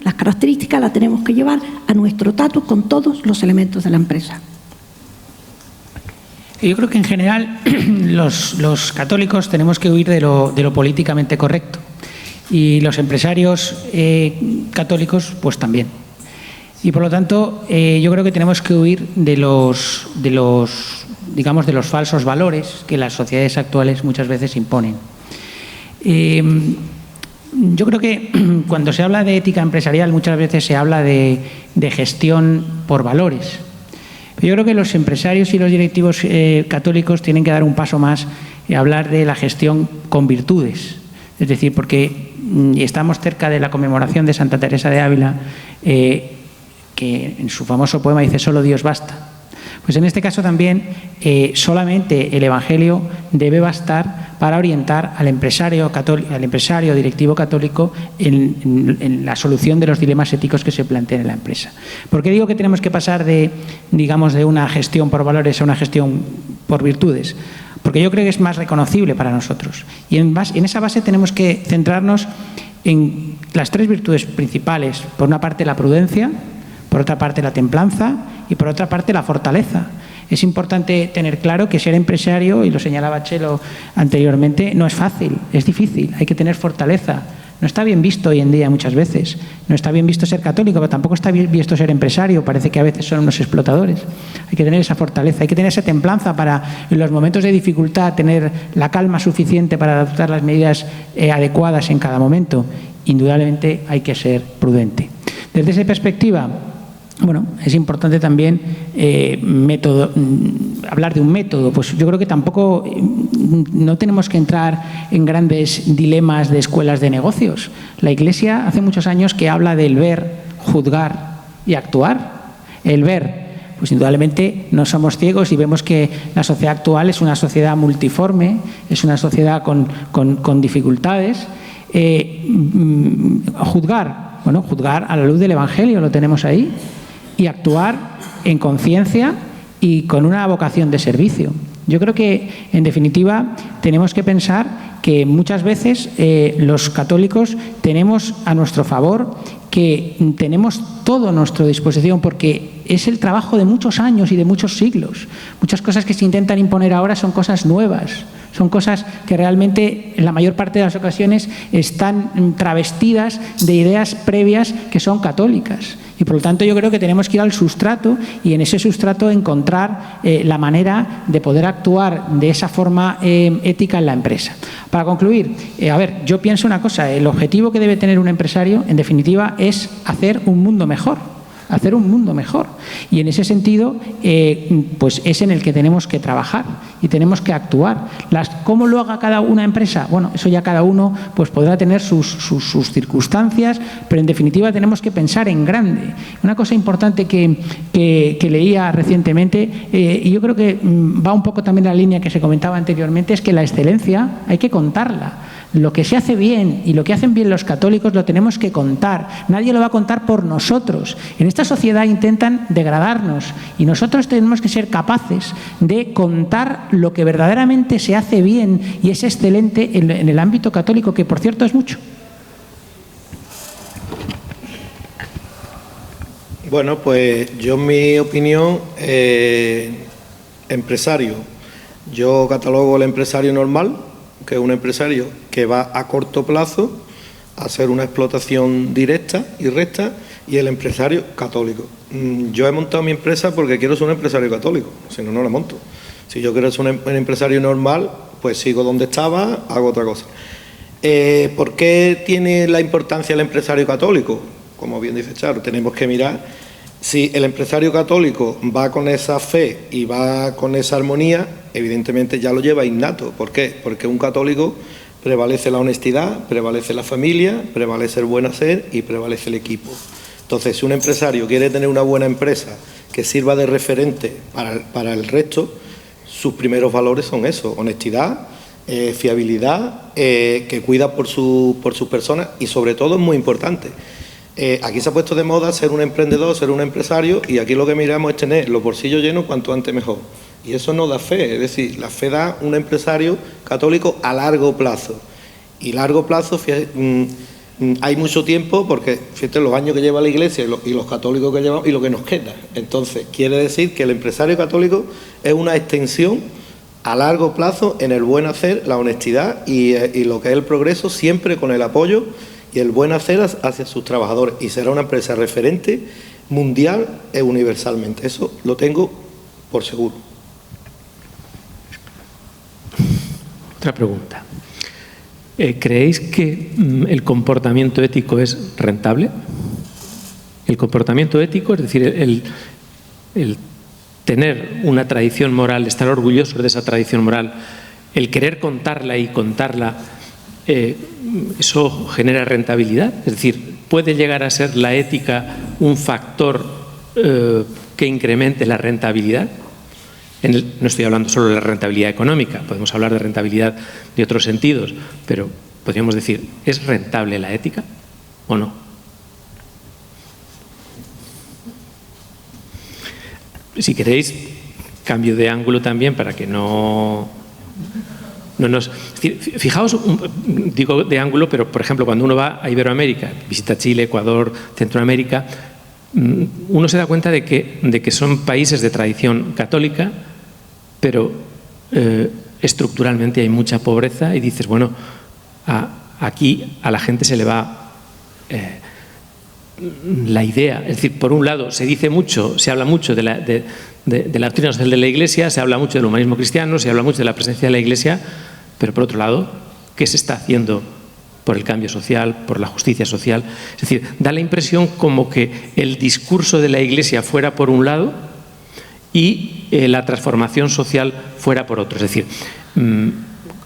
las características las tenemos que llevar a nuestro trato con todos los elementos de la empresa. Yo creo que en general los católicos tenemos que huir de lo políticamente correcto y los empresarios católicos pues también. Y por lo tanto yo creo que tenemos que huir de los falsos valores que las sociedades actuales muchas veces imponen. Yo creo que cuando se habla de ética empresarial muchas veces se habla de gestión por valores. Yo creo que los empresarios y los directivos católicos tienen que dar un paso más y hablar de la gestión con virtudes. Es decir, porque estamos cerca de la conmemoración de Santa Teresa de Ávila, que en su famoso poema dice «Solo Dios basta». Pues en este caso también solamente el Evangelio debe bastar para orientar al empresario directivo católico en la solución de los dilemas éticos que se plantean en la empresa. ¿Por qué digo que tenemos que pasar de una gestión por valores a una gestión por virtudes? Porque yo creo que es más reconocible para nosotros. Y en esa base tenemos que centrarnos en las 3 virtudes principales. Por una parte, la prudencia, por otra parte, la templanza y por otra parte, la fortaleza. Es importante tener claro que ser empresario, y lo señalaba Chelo anteriormente, no es fácil, es difícil, hay que tener fortaleza. No está bien visto hoy en día muchas veces. No está bien visto ser católico, pero tampoco está bien visto ser empresario. Parece que a veces son unos explotadores. Hay que tener esa fortaleza, hay que tener esa templanza para, en los momentos de dificultad, tener la calma suficiente para adoptar las medidas adecuadas en cada momento. Indudablemente hay que ser prudente. Desde esa perspectiva, bueno, es importante también hablar de un método. Pues yo creo que tampoco no tenemos que entrar en grandes dilemas de escuelas de negocios. La Iglesia hace muchos años que habla del ver, juzgar y actuar. El ver, pues indudablemente no somos ciegos y vemos que la sociedad actual es una sociedad multiforme, es una sociedad con dificultades. Juzgar, bueno, juzgar a la luz del Evangelio, lo tenemos ahí. Y actuar en conciencia y con una vocación de servicio. Yo creo que, en definitiva, tenemos que pensar que muchas veces los católicos tenemos a nuestro favor, que tenemos todo a nuestra disposición, porque es el trabajo de muchos años y de muchos siglos. Muchas cosas que se intentan imponer ahora son cosas nuevas, son cosas que realmente en la mayor parte de las ocasiones están travestidas de ideas previas que son católicas. Y por lo tanto yo creo que tenemos que ir al sustrato y en ese sustrato encontrar la manera de poder actuar de esa forma ética en la empresa. Para concluir, yo pienso una cosa, el objetivo que debe tener un empresario, en definitiva, es hacer un mundo mejor. Hacer un mundo mejor. Y en ese sentido, pues es en el que tenemos que trabajar y tenemos que actuar. ¿Cómo lo haga cada una empresa? Bueno, eso ya cada uno pues podrá tener sus circunstancias, pero en definitiva tenemos que pensar en grande. Una cosa importante que leía recientemente, y yo creo que va un poco también en la línea que se comentaba anteriormente, es que la excelencia hay que contarla. Lo que se hace bien y lo que hacen bien los católicos lo tenemos que contar. Nadie lo va a contar por nosotros. En esta sociedad intentan degradarnos y nosotros tenemos que ser capaces de contar lo que verdaderamente se hace bien y es excelente en el ámbito católico, que por cierto es mucho. Bueno, pues yo en mi opinión, empresario, yo catalogo el empresario normal, que es un empresario que va a corto plazo a hacer una explotación directa y recta, y el empresario católico. Yo he montado mi empresa porque quiero ser un empresario católico, si no, no la monto. Si yo quiero ser un empresario normal, pues sigo donde estaba, hago otra cosa. ¿Por qué tiene la importancia el empresario católico? Como bien dice Charo, tenemos que mirar si el empresario católico va con esa fe y va con esa armonía, evidentemente ya lo lleva innato. ¿Por qué? Porque un católico prevalece la honestidad, prevalece la familia, prevalece el buen hacer y prevalece el equipo. Entonces, si un empresario quiere tener una buena empresa que sirva de referente para el resto, sus primeros valores son eso: honestidad, fiabilidad, que cuida por sus personas, y sobre todo es muy importante. Aquí se ha puesto de moda ser un emprendedor, ser un empresario, y aquí lo que miramos es tener los bolsillos llenos cuanto antes mejor. Y eso no da fe, es decir, la fe da un empresario católico a largo plazo. Y largo plazo, hay mucho tiempo, porque fíjate los años que lleva la Iglesia y los católicos que llevamos y lo que nos queda. Entonces, quiere decir que el empresario católico es una extensión a largo plazo en el buen hacer, la honestidad y lo que es el progreso, siempre con el apoyo y el buen hacer hacia sus trabajadores, y será una empresa referente mundial e universalmente. Eso lo tengo por seguro. Otra pregunta. ¿Creéis que el comportamiento ético es rentable? El comportamiento ético, es decir, el tener una tradición moral, estar orgulloso de esa tradición moral, el querer contarla y contarla, ¿eso genera rentabilidad? Es decir, ¿puede llegar a ser la ética un factor que incremente la rentabilidad? No estoy hablando solo de la rentabilidad económica, podemos hablar de rentabilidad de otros sentidos, pero podríamos decir, ¿es rentable la ética o no? Si queréis, cambio de ángulo también para que no nos... Fijaos, digo de ángulo, pero por ejemplo, cuando uno va a Iberoamérica, visita Chile, Ecuador, Centroamérica, uno se da cuenta de que son países de tradición católica, pero estructuralmente hay mucha pobreza, y dices, bueno, aquí a la gente se le va la idea. Es decir, por un lado se dice mucho, se habla mucho de la doctrina social de la Iglesia, se habla mucho del humanismo cristiano, se habla mucho de la presencia de la Iglesia, pero por otro lado, ¿qué se está haciendo por el cambio social, por la justicia social? Es decir, da la impresión como que el discurso de la Iglesia fuera por un lado y la transformación social fuera por otro. Es decir,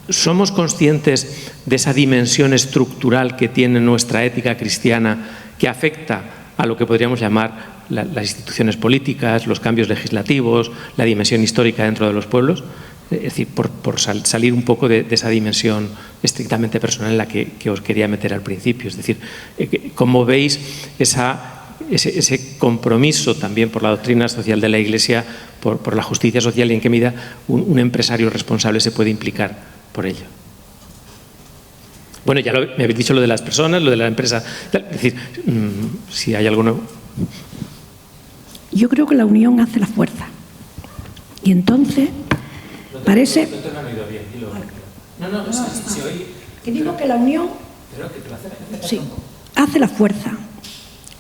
¿somos conscientes de esa dimensión estructural que tiene nuestra ética cristiana, que afecta a lo que podríamos llamar las instituciones políticas, los cambios legislativos, la dimensión histórica dentro de los pueblos? Es decir, por salir un poco de esa dimensión estrictamente personal en la que os quería meter al principio. Es decir, ¿cómo veis ese compromiso también por la doctrina social de la Iglesia, por la justicia social, y en qué medida un empresario responsable se puede implicar por ello? Bueno, ya me habéis dicho lo de las personas, lo de la empresa. Es decir, si hay algo nuevo. Yo creo que la unión hace la fuerza. Y entonces, parece... Que digo que la unión sí, hace la fuerza.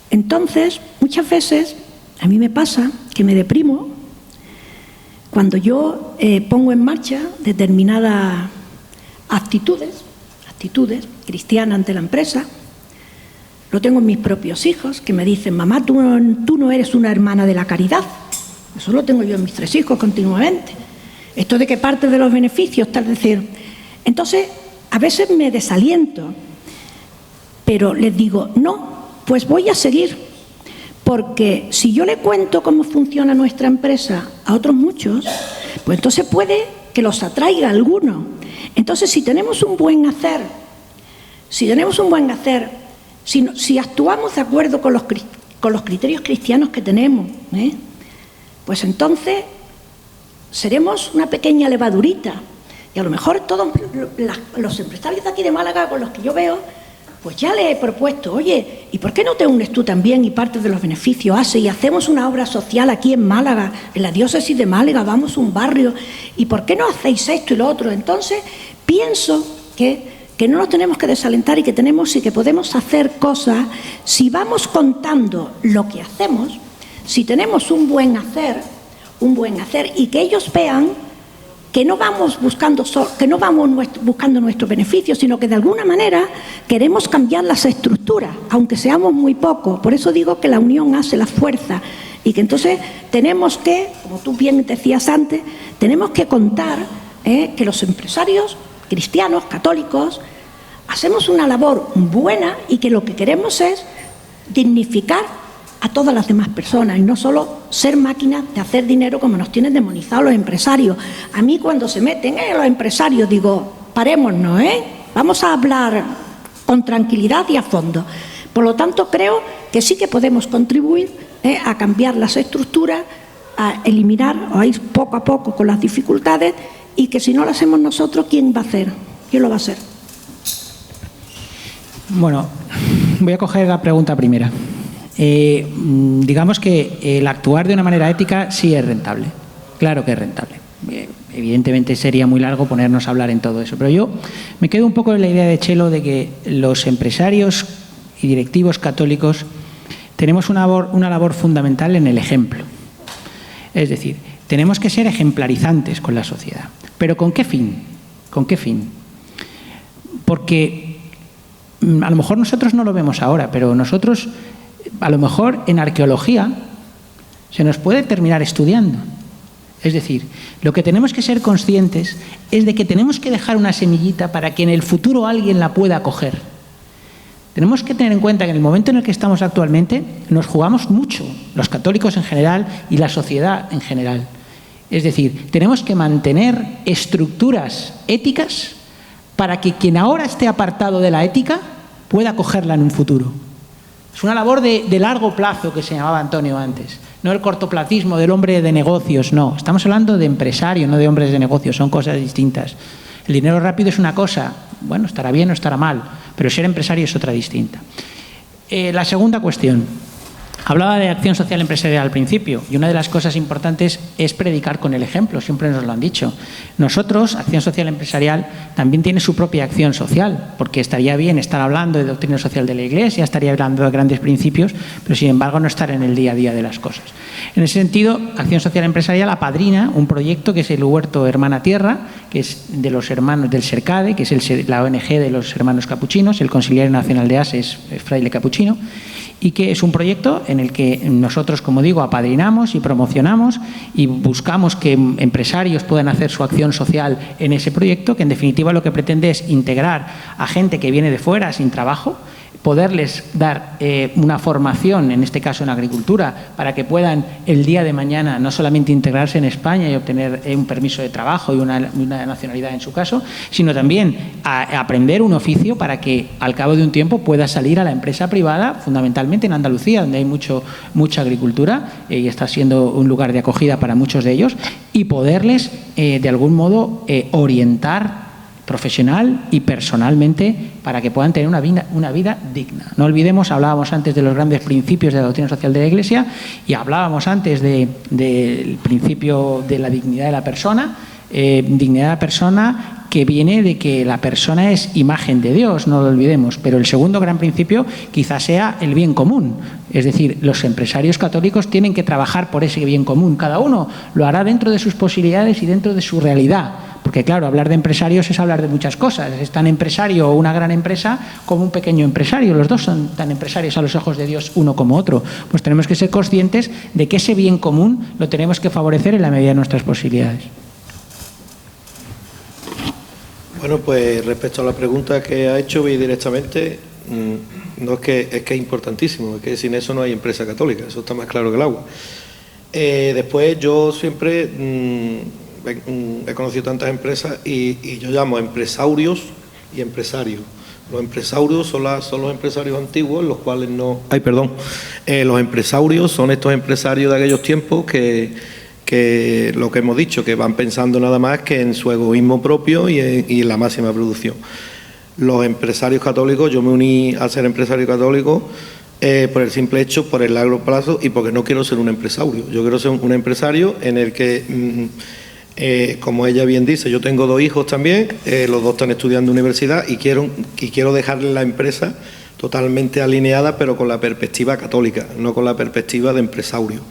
Entonces, muchas veces, a mí me pasa que me deprimo cuando yo pongo en marcha determinadas actitudes cristianas ante la empresa. Lo tengo en mis propios hijos, que me dicen, mamá, tú no eres una hermana de la caridad. Eso lo tengo yo en mis 3 hijos continuamente. Esto de que parte de los beneficios, tal decir. Entonces, a veces me desaliento, pero les digo, no, pues voy a seguir. Porque si yo le cuento cómo funciona nuestra empresa a otros muchos, pues entonces puede que los atraiga a alguno. Entonces, si tenemos un buen hacer si tenemos un buen hacer, si actuamos de acuerdo con los criterios cristianos que tenemos, pues entonces seremos una pequeña levadurita. Y a lo mejor todos los empresarios de aquí de Málaga, con los que yo veo, pues ya le he propuesto, oye, ¿y por qué no te unes tú también y parte de los beneficios haces y hacemos una obra social aquí en Málaga, en la diócesis de Málaga, vamos a un barrio, ¿y por qué no hacéis esto y lo otro? Entonces, pienso que no nos tenemos que desalentar y que podemos hacer cosas si vamos contando lo que hacemos, si tenemos un buen hacer y que ellos vean que no vamos buscando nuestro beneficio, sino que de alguna manera queremos cambiar las estructuras, aunque seamos muy pocos. Por eso digo que la unión hace la fuerza y que entonces tenemos que, como tú bien decías antes, tenemos que contar que los empresarios cristianos, católicos, hacemos una labor buena y que lo que queremos es dignificar a todas las demás personas y no solo ser máquinas de hacer dinero como nos tienen demonizados los empresarios. A mí cuando se meten los empresarios digo, parémonos, vamos a hablar con tranquilidad y a fondo. Por lo tanto, creo que sí que podemos contribuir a cambiar las estructuras, a eliminar o a ir poco a poco con las dificultades y que si no lo hacemos nosotros, ¿quién va a hacer? ¿Quién lo va a hacer? Bueno, voy a coger la pregunta primera. Digamos que el actuar de una manera ética sí es rentable. Claro que es rentable. Evidentemente sería muy largo ponernos a hablar en todo eso, pero yo me quedo un poco en la idea de Chelo de que los empresarios y directivos católicos tenemos una labor fundamental en el ejemplo. Es decir, tenemos que ser ejemplarizantes con la sociedad. ¿Pero con qué fin? ¿Con qué fin? Porque a lo mejor nosotros no lo vemos ahora, pero nosotros, a lo mejor en arqueología, se nos puede terminar estudiando. Es decir, lo que tenemos que ser conscientes es de que tenemos que dejar una semillita para que en el futuro alguien la pueda coger. Tenemos que tener en cuenta que en el momento en el que estamos actualmente nos jugamos mucho, los católicos en general y la sociedad en general. Es decir, tenemos que mantener estructuras éticas para que quien ahora esté apartado de la ética pueda cogerla en un futuro. Es una labor de largo plazo que se llamaba Antonio antes, no el cortoplacismo del hombre de negocios, no. Estamos hablando de empresarios, no de hombres de negocios, son cosas distintas. El dinero rápido es una cosa, bueno, estará bien o estará mal, pero ser empresario es otra distinta. La segunda cuestión. Hablaba de acción social empresarial al principio y una de las cosas importantes es predicar con el ejemplo, siempre nos lo han dicho. Nosotros, Acción Social Empresarial, también tiene su propia acción social, porque estaría bien estar hablando de doctrina social de la Iglesia, estaría hablando de grandes principios, pero sin embargo no estar en el día a día de las cosas. En ese sentido, Acción Social Empresarial apadrina un proyecto que es el Huerto Hermana Tierra, que es de los hermanos del SERCADE, que es la ONG de los hermanos capuchinos, el Consiliario Nacional de ASE es fraile capuchino, y que es un proyecto en el que nosotros, como digo, apadrinamos y promocionamos y buscamos que empresarios puedan hacer su acción social en ese proyecto, que en definitiva lo que pretende es integrar a gente que viene de fuera sin trabajo, poderles dar una formación, en este caso en agricultura, para que puedan el día de mañana no solamente integrarse en España y obtener un permiso de trabajo y una nacionalidad en su caso, sino también a aprender un oficio para que al cabo de un tiempo pueda salir a la empresa privada, fundamentalmente en Andalucía, donde hay mucha agricultura y está siendo un lugar de acogida para muchos de ellos, y poderles de algún modo orientar profesional y personalmente para que puedan tener una vida digna. No olvidemos, hablábamos antes de los grandes principios de la doctrina social de la Iglesia y hablábamos antes del principio de la dignidad de la persona, que viene de que la persona es imagen de Dios, no lo olvidemos, pero el segundo gran principio quizás sea el bien común, es decir, los empresarios católicos tienen que trabajar por ese bien común, cada uno lo hará dentro de sus posibilidades y dentro de su realidad. Porque claro, hablar de empresarios es hablar de muchas cosas. Es tan empresario o una gran empresa como un pequeño empresario. Los dos son tan empresarios a los ojos de Dios uno como otro. Pues tenemos que ser conscientes de que ese bien común lo tenemos que favorecer en la medida de nuestras posibilidades. Bueno, pues respecto a la pregunta que ha hecho, voy directamente. No es que es importantísimo, es que sin eso no hay empresa católica. Eso está más claro que el agua. Después yo siempre... he conocido tantas empresas y yo llamo empresarios y empresarios, Los empresarios son los empresarios antiguos, los cuales no... Ay, perdón. Los empresarios son estos empresarios de aquellos tiempos que lo que hemos dicho, que van pensando nada más que en su egoísmo propio y en la máxima producción. Los empresarios católicos, yo me uní a ser empresario católico por el simple hecho, por el largo plazo y porque no quiero ser un empresario. Yo quiero ser un empresario en el que... como ella bien dice, yo tengo 2 hijos también, los 2 están estudiando universidad y quiero dejarle la empresa totalmente alineada, pero con la perspectiva católica, no con la perspectiva de empresario.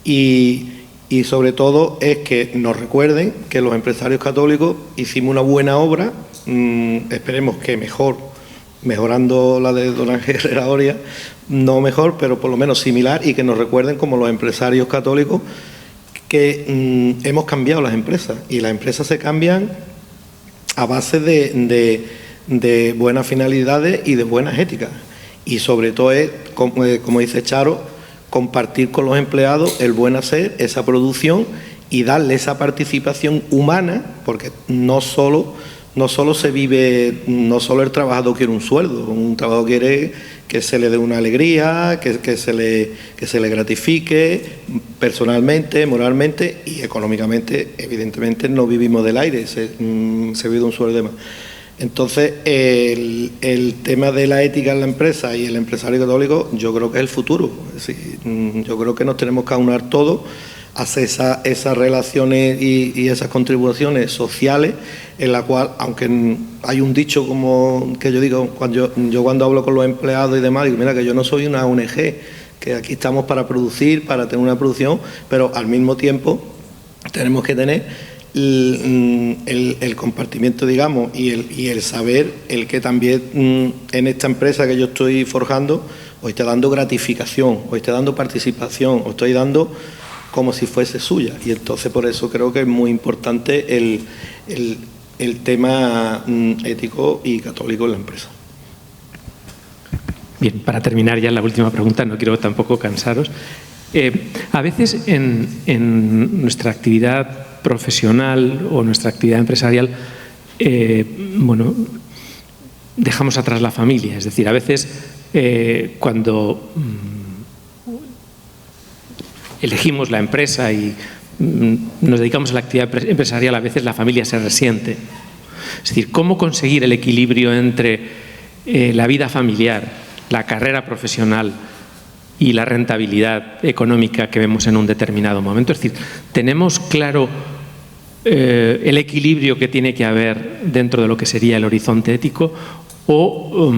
Y sobre todo es que nos recuerden que los empresarios católicos hicimos una buena obra, esperemos que mejorando la de don Ángel Herrera Oria, no mejor, pero por lo menos similar, y que nos recuerden como los empresarios católicos que hemos cambiado las empresas, y las empresas se cambian a base de buenas finalidades y de buenas éticas, y sobre todo es, como dice Charo, compartir con los empleados el buen hacer, esa producción, y darle esa participación humana, porque no solo se vive, no solo el trabajador quiere un sueldo, un trabajador quiere que se le dé una alegría, que se le gratifique personalmente, moralmente y económicamente. Evidentemente no vivimos del aire, se vive de un sueldo de más. Entonces el tema de la ética en la empresa y el empresario católico, yo creo que es el futuro. Es decir, yo creo que nos tenemos que aunar todos, hacer esas relaciones y esas contribuciones sociales, en la cual, aunque hay un dicho como que yo digo, cuando hablo con los empleados y demás, digo, mira, que yo no soy una ONG, que aquí estamos para producir, para tener una producción, pero al mismo tiempo tenemos que tener el compartimiento, digamos, y el saber, el que también en esta empresa que yo estoy forjando, os esté dando gratificación, os esté dando participación, os estoy dando como si fuese suya. Y entonces por eso creo que es muy importante el tema ético y católico en la empresa. Bien, para terminar ya la última pregunta, no quiero tampoco cansaros. A veces en nuestra actividad profesional o nuestra actividad empresarial, dejamos atrás la familia. Es decir, a veces cuando elegimos la empresa y nos dedicamos a la actividad empresarial, a veces la familia se resiente. Es decir, ¿cómo conseguir el equilibrio entre la vida familiar, la carrera profesional y la rentabilidad económica que vemos en un determinado momento? Es decir, ¿tenemos claro el equilibrio que tiene que haber dentro de lo que sería el horizonte ético? ¿O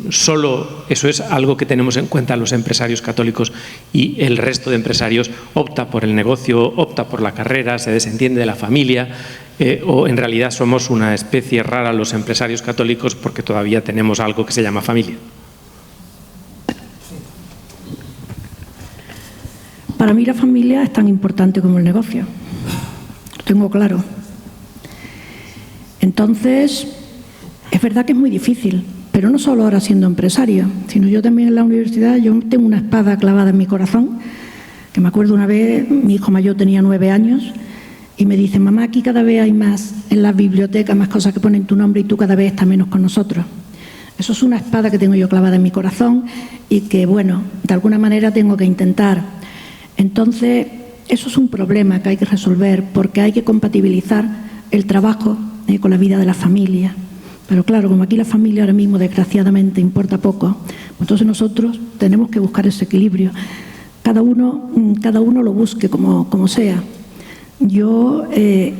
solo eso es algo que tenemos en cuenta los empresarios católicos y el resto de empresarios opta por el negocio, opta por la carrera, se desentiende de la familia? ¿O en realidad somos una especie rara los empresarios católicos porque todavía tenemos algo que se llama familia? Para mí la familia es tan importante como el negocio. Lo tengo claro. Entonces, es verdad que es muy difícil, pero no solo ahora siendo empresario, sino yo también en la universidad. Yo tengo una espada clavada en mi corazón, que me acuerdo una vez, mi hijo mayor tenía 9 años, y me dice, mamá, aquí cada vez hay más en las bibliotecas, más cosas que ponen tu nombre y tú cada vez estás menos con nosotros. Eso es una espada que tengo yo clavada en mi corazón y que, bueno, de alguna manera tengo que intentar. Entonces, eso es un problema que hay que resolver, porque hay que compatibilizar el trabajo con la vida de la familia. Pero claro, como aquí la familia ahora mismo desgraciadamente importa poco, entonces nosotros tenemos que buscar ese equilibrio. Cada uno lo busque como sea. Yo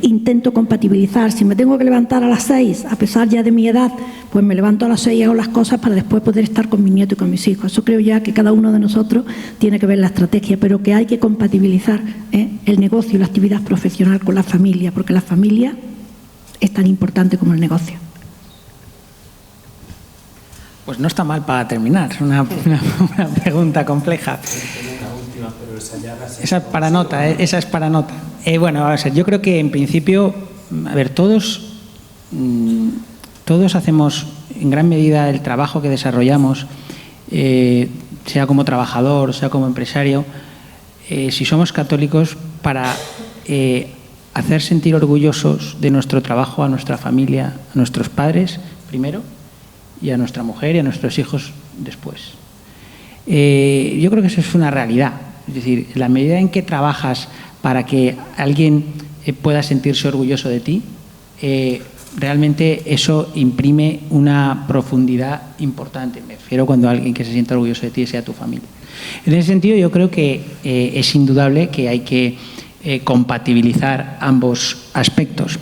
intento compatibilizar. Si me tengo que levantar a las 6, a pesar ya de mi edad, pues me levanto a las 6 y hago las cosas para después poder estar con mis nietos y con mis hijos. Eso creo ya que cada uno de nosotros tiene que ver la estrategia, pero que hay que compatibilizar el negocio y la actividad profesional con la familia, porque la familia es tan importante como el negocio. Pues no está mal para terminar, una pregunta compleja. Esa es para nota, esa es para nota. Bueno, a ver, yo creo que en principio, a ver, todos hacemos en gran medida el trabajo que desarrollamos, sea como trabajador, sea como empresario, si somos católicos, para hacer sentir orgullosos de nuestro trabajo a nuestra familia, a nuestros padres, primero, y a nuestra mujer y a nuestros hijos después. Yo creo que eso es una realidad. Es decir, la medida en que trabajas para que alguien pueda sentirse orgulloso de ti, realmente eso imprime una profundidad importante. Me refiero cuando alguien que se sienta orgulloso de ti sea tu familia. En ese sentido, yo creo que es indudable que hay que compatibilizar ambos aspectos.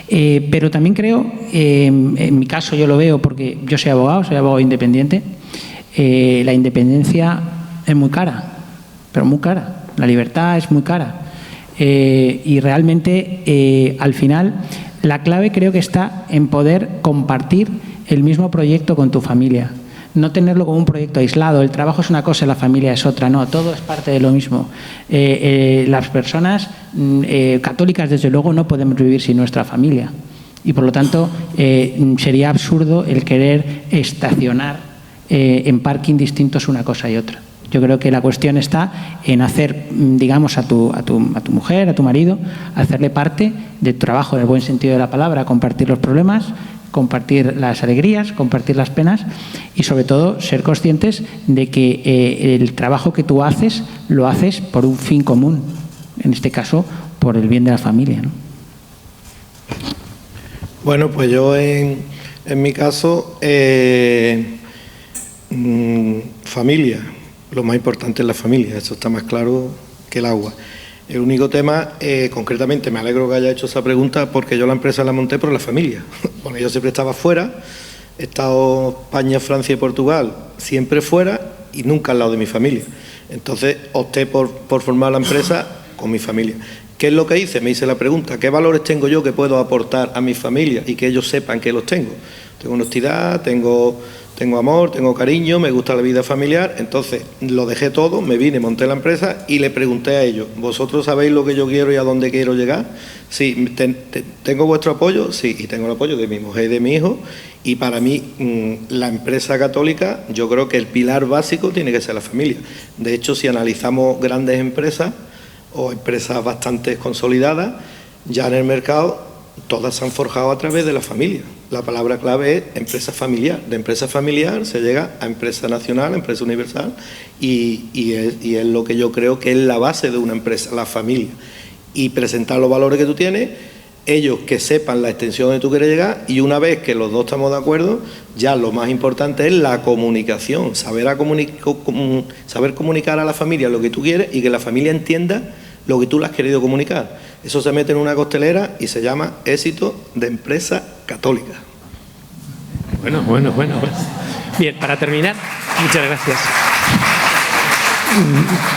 Pero también creo, en mi caso yo lo veo porque yo soy abogado independiente, la independencia es muy cara, pero muy cara. La libertad es muy cara. Y realmente, al final, la clave creo que está en poder compartir el mismo proyecto con tu familia. No tenerlo como un proyecto aislado. El trabajo es una cosa y la familia es otra. No, todo es parte de lo mismo. Las personas católicas, desde luego, no podemos vivir sin nuestra familia. Y, por lo tanto, sería absurdo el querer estacionar en parking distintos una cosa y otra. Yo creo que la cuestión está en hacer, digamos, a tu mujer, a tu marido, hacerle parte de tu trabajo, en el buen sentido de la palabra, compartir los problemas, compartir las alegrías, compartir las penas y, sobre todo, ser conscientes de que el trabajo que tú haces, lo haces por un fin común, en este caso, por el bien de la familia, ¿no? Bueno, pues yo en mi caso, familia. Lo más importante es la familia, eso está más claro que el agua. El único tema, concretamente, me alegro que haya hecho esa pregunta porque yo la empresa la monté por la familia. Bueno, yo siempre estaba fuera, he estado España, Francia y Portugal, siempre fuera y nunca al lado de mi familia. Entonces opté por formar la empresa con mi familia. ¿Qué es lo que hice? Me hice la pregunta, ¿qué valores tengo yo que puedo aportar a mi familia y que ellos sepan que los tengo? Tengo honestidad, tengo amor, tengo cariño, me gusta la vida familiar. Entonces lo dejé todo, me vine, monté la empresa y le pregunté a ellos, ¿vosotros sabéis lo que yo quiero y a dónde quiero llegar? Sí, ¿tengo vuestro apoyo? Sí, y tengo el apoyo de mi mujer y de mi hijo. Y para mí, la empresa católica, yo creo que el pilar básico tiene que ser la familia. De hecho, si analizamos grandes empresas o empresas bastante consolidadas, ya en el mercado, todas se han forjado a través de la familia. La palabra clave es empresa familiar. De empresa familiar se llega a empresa nacional, a empresa universal, y es lo que yo creo que es la base de una empresa, la familia. Y presentar los valores que tú tienes, ellos que sepan la extensión donde tú quieres llegar, y una vez que los dos estamos de acuerdo, ya lo más importante es la comunicación, saber comunicar a la familia lo que tú quieres y que la familia entienda lo que tú le has querido comunicar. Eso se mete en una costelera y se llama éxito de empresa católica. Bueno. Bien, para terminar, muchas gracias.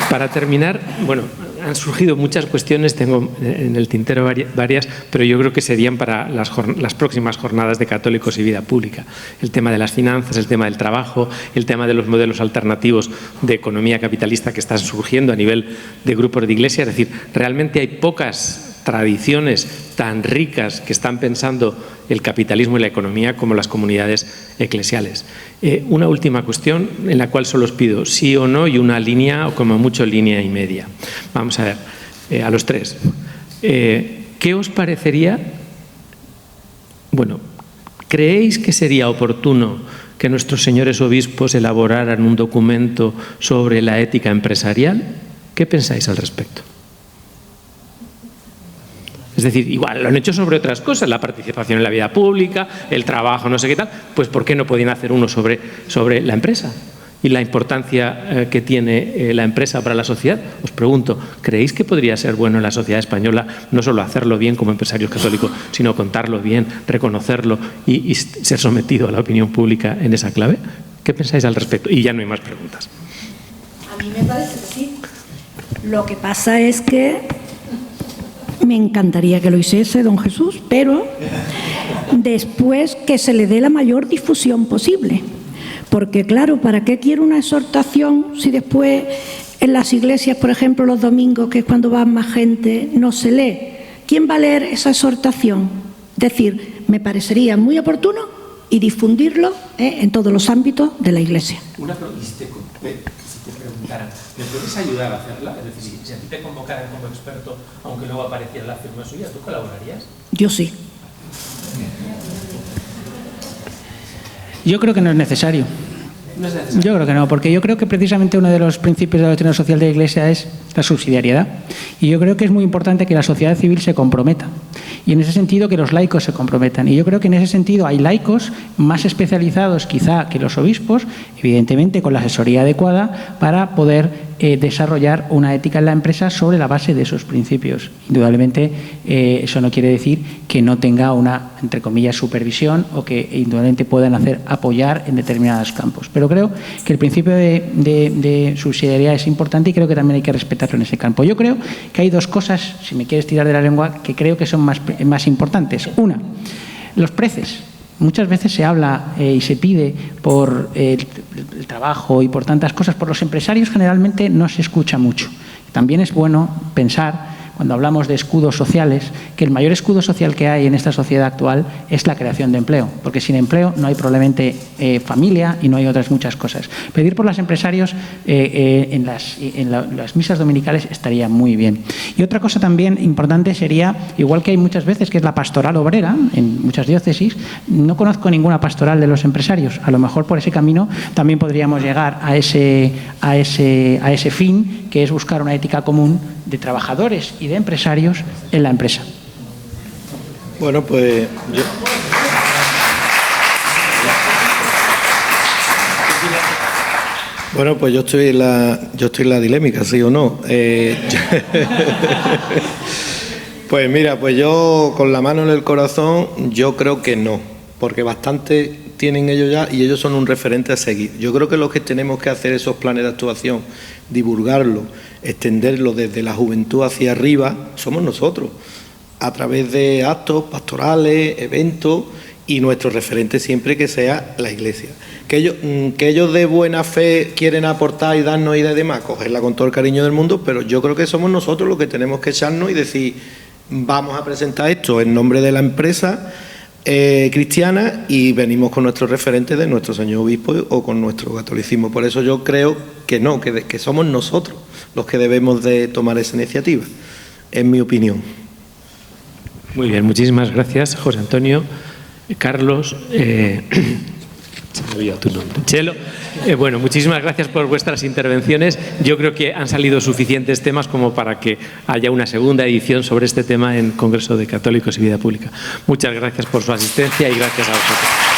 Para terminar, bueno, han surgido muchas cuestiones, tengo en el tintero varias, pero yo creo que serían para las próximas jornadas de Católicos y Vida Pública. El tema de las finanzas, el tema del trabajo, el tema de los modelos alternativos de economía capitalista que están surgiendo a nivel de grupos de iglesia. Es decir, realmente hay pocas tradiciones tan ricas que están pensando el capitalismo y la economía como las comunidades eclesiales. Una última cuestión en la cual solo os pido sí o no y una línea o como mucho línea y media. Vamos a ver, a los tres. ¿Qué os parecería? Bueno, ¿creéis que sería oportuno que nuestros señores obispos elaboraran un documento sobre la ética empresarial? ¿Qué pensáis al respecto? Es decir, igual lo han hecho sobre otras cosas, la participación en la vida pública, el trabajo, no sé qué tal, pues ¿por qué no podían hacer uno sobre la empresa y la importancia que tiene la empresa para la sociedad? Os pregunto, ¿creéis que podría ser bueno en la sociedad española no solo hacerlo bien como empresarios católicos, sino contarlo bien, reconocerlo y ser sometido a la opinión pública en esa clave? ¿Qué pensáis al respecto? Y ya no hay más preguntas. A mí me parece que sí. Lo que pasa es que me encantaría que lo hiciese don Jesús, pero después que se le dé la mayor difusión posible. Porque claro, ¿para qué quiero una exhortación si después en las iglesias, por ejemplo, los domingos, que es cuando va más gente, no se lee? ¿Quién va a leer esa exhortación? Es decir, me parecería muy oportuno y difundirlo en todos los ámbitos de la iglesia. Una pregunta. Si te preguntaran, ¿me puedes ayudar a hacerla? Es decir, si a ti te convocaran como experto, aunque luego apareciera la firma suya, ¿tú colaborarías? Yo sí. Yo creo que no es necesario. Yo creo que no, porque yo creo que precisamente uno de los principios de la doctrina social de la Iglesia es la subsidiariedad. Y yo creo que es muy importante que la sociedad civil se comprometa. Y en ese sentido que los laicos se comprometan. Y yo creo que en ese sentido hay laicos más especializados quizá que los obispos, evidentemente con la asesoría adecuada, para poder desarrollar una ética en la empresa sobre la base de esos principios. Indudablemente eso no quiere decir que no tenga una, entre comillas, supervisión o que indudablemente puedan apoyar en determinados campos. Pero creo que el principio de subsidiariedad es importante y creo que también hay que respetarlo en ese campo. Yo creo que hay dos cosas, si me quieres tirar de la lengua, que creo que son más importantes. Una, los precios. Muchas veces se habla y se pide por el trabajo y por tantas cosas. Por los empresarios generalmente no se escucha mucho. También es bueno pensar, cuando hablamos de escudos sociales, que el mayor escudo social que hay en esta sociedad actual es la creación de empleo, porque sin empleo no hay probablemente familia y no hay otras muchas cosas. Pedir por los empresarios en las misas dominicales estaría muy bien. Y otra cosa también importante sería, igual que hay muchas veces, que es la pastoral obrera, en muchas diócesis, no conozco ninguna pastoral de los empresarios. A lo mejor por ese camino también podríamos llegar a ese fin, que es buscar una ética común de trabajadores y de empresarios en la empresa. Bueno, pues yo estoy en la dilémica, ¿sí o no? Pues mira, pues yo con la mano en el corazón, yo creo que no, porque bastante tienen ellos ya y ellos son un referente a seguir. Yo creo que los que tenemos que hacer esos planes de actuación, divulgarlo, extenderlo desde la juventud hacia arriba, somos nosotros, a través de actos pastorales, eventos, y nuestro referente siempre que sea la Iglesia. Que ellos de buena fe quieren aportar y darnos ideas y demás, cogerla con todo el cariño del mundo, pero yo creo que somos nosotros los que tenemos que echarnos y decir, vamos a presentar esto en nombre de la empresa cristiana y venimos con nuestros referentes de nuestro señor obispo o con nuestro catolicismo. Por eso yo creo que no, que somos nosotros los que debemos de tomar esa iniciativa, en mi opinión. Muy bien, muchísimas gracias, José Antonio, Carlos, se me olvidó tu nombre, Chelo. Bueno, muchísimas gracias por vuestras intervenciones. Yo creo que han salido suficientes temas como para que haya una segunda edición sobre este tema en Congreso de Católicos y Vida Pública. Muchas gracias por su asistencia y gracias a vosotros.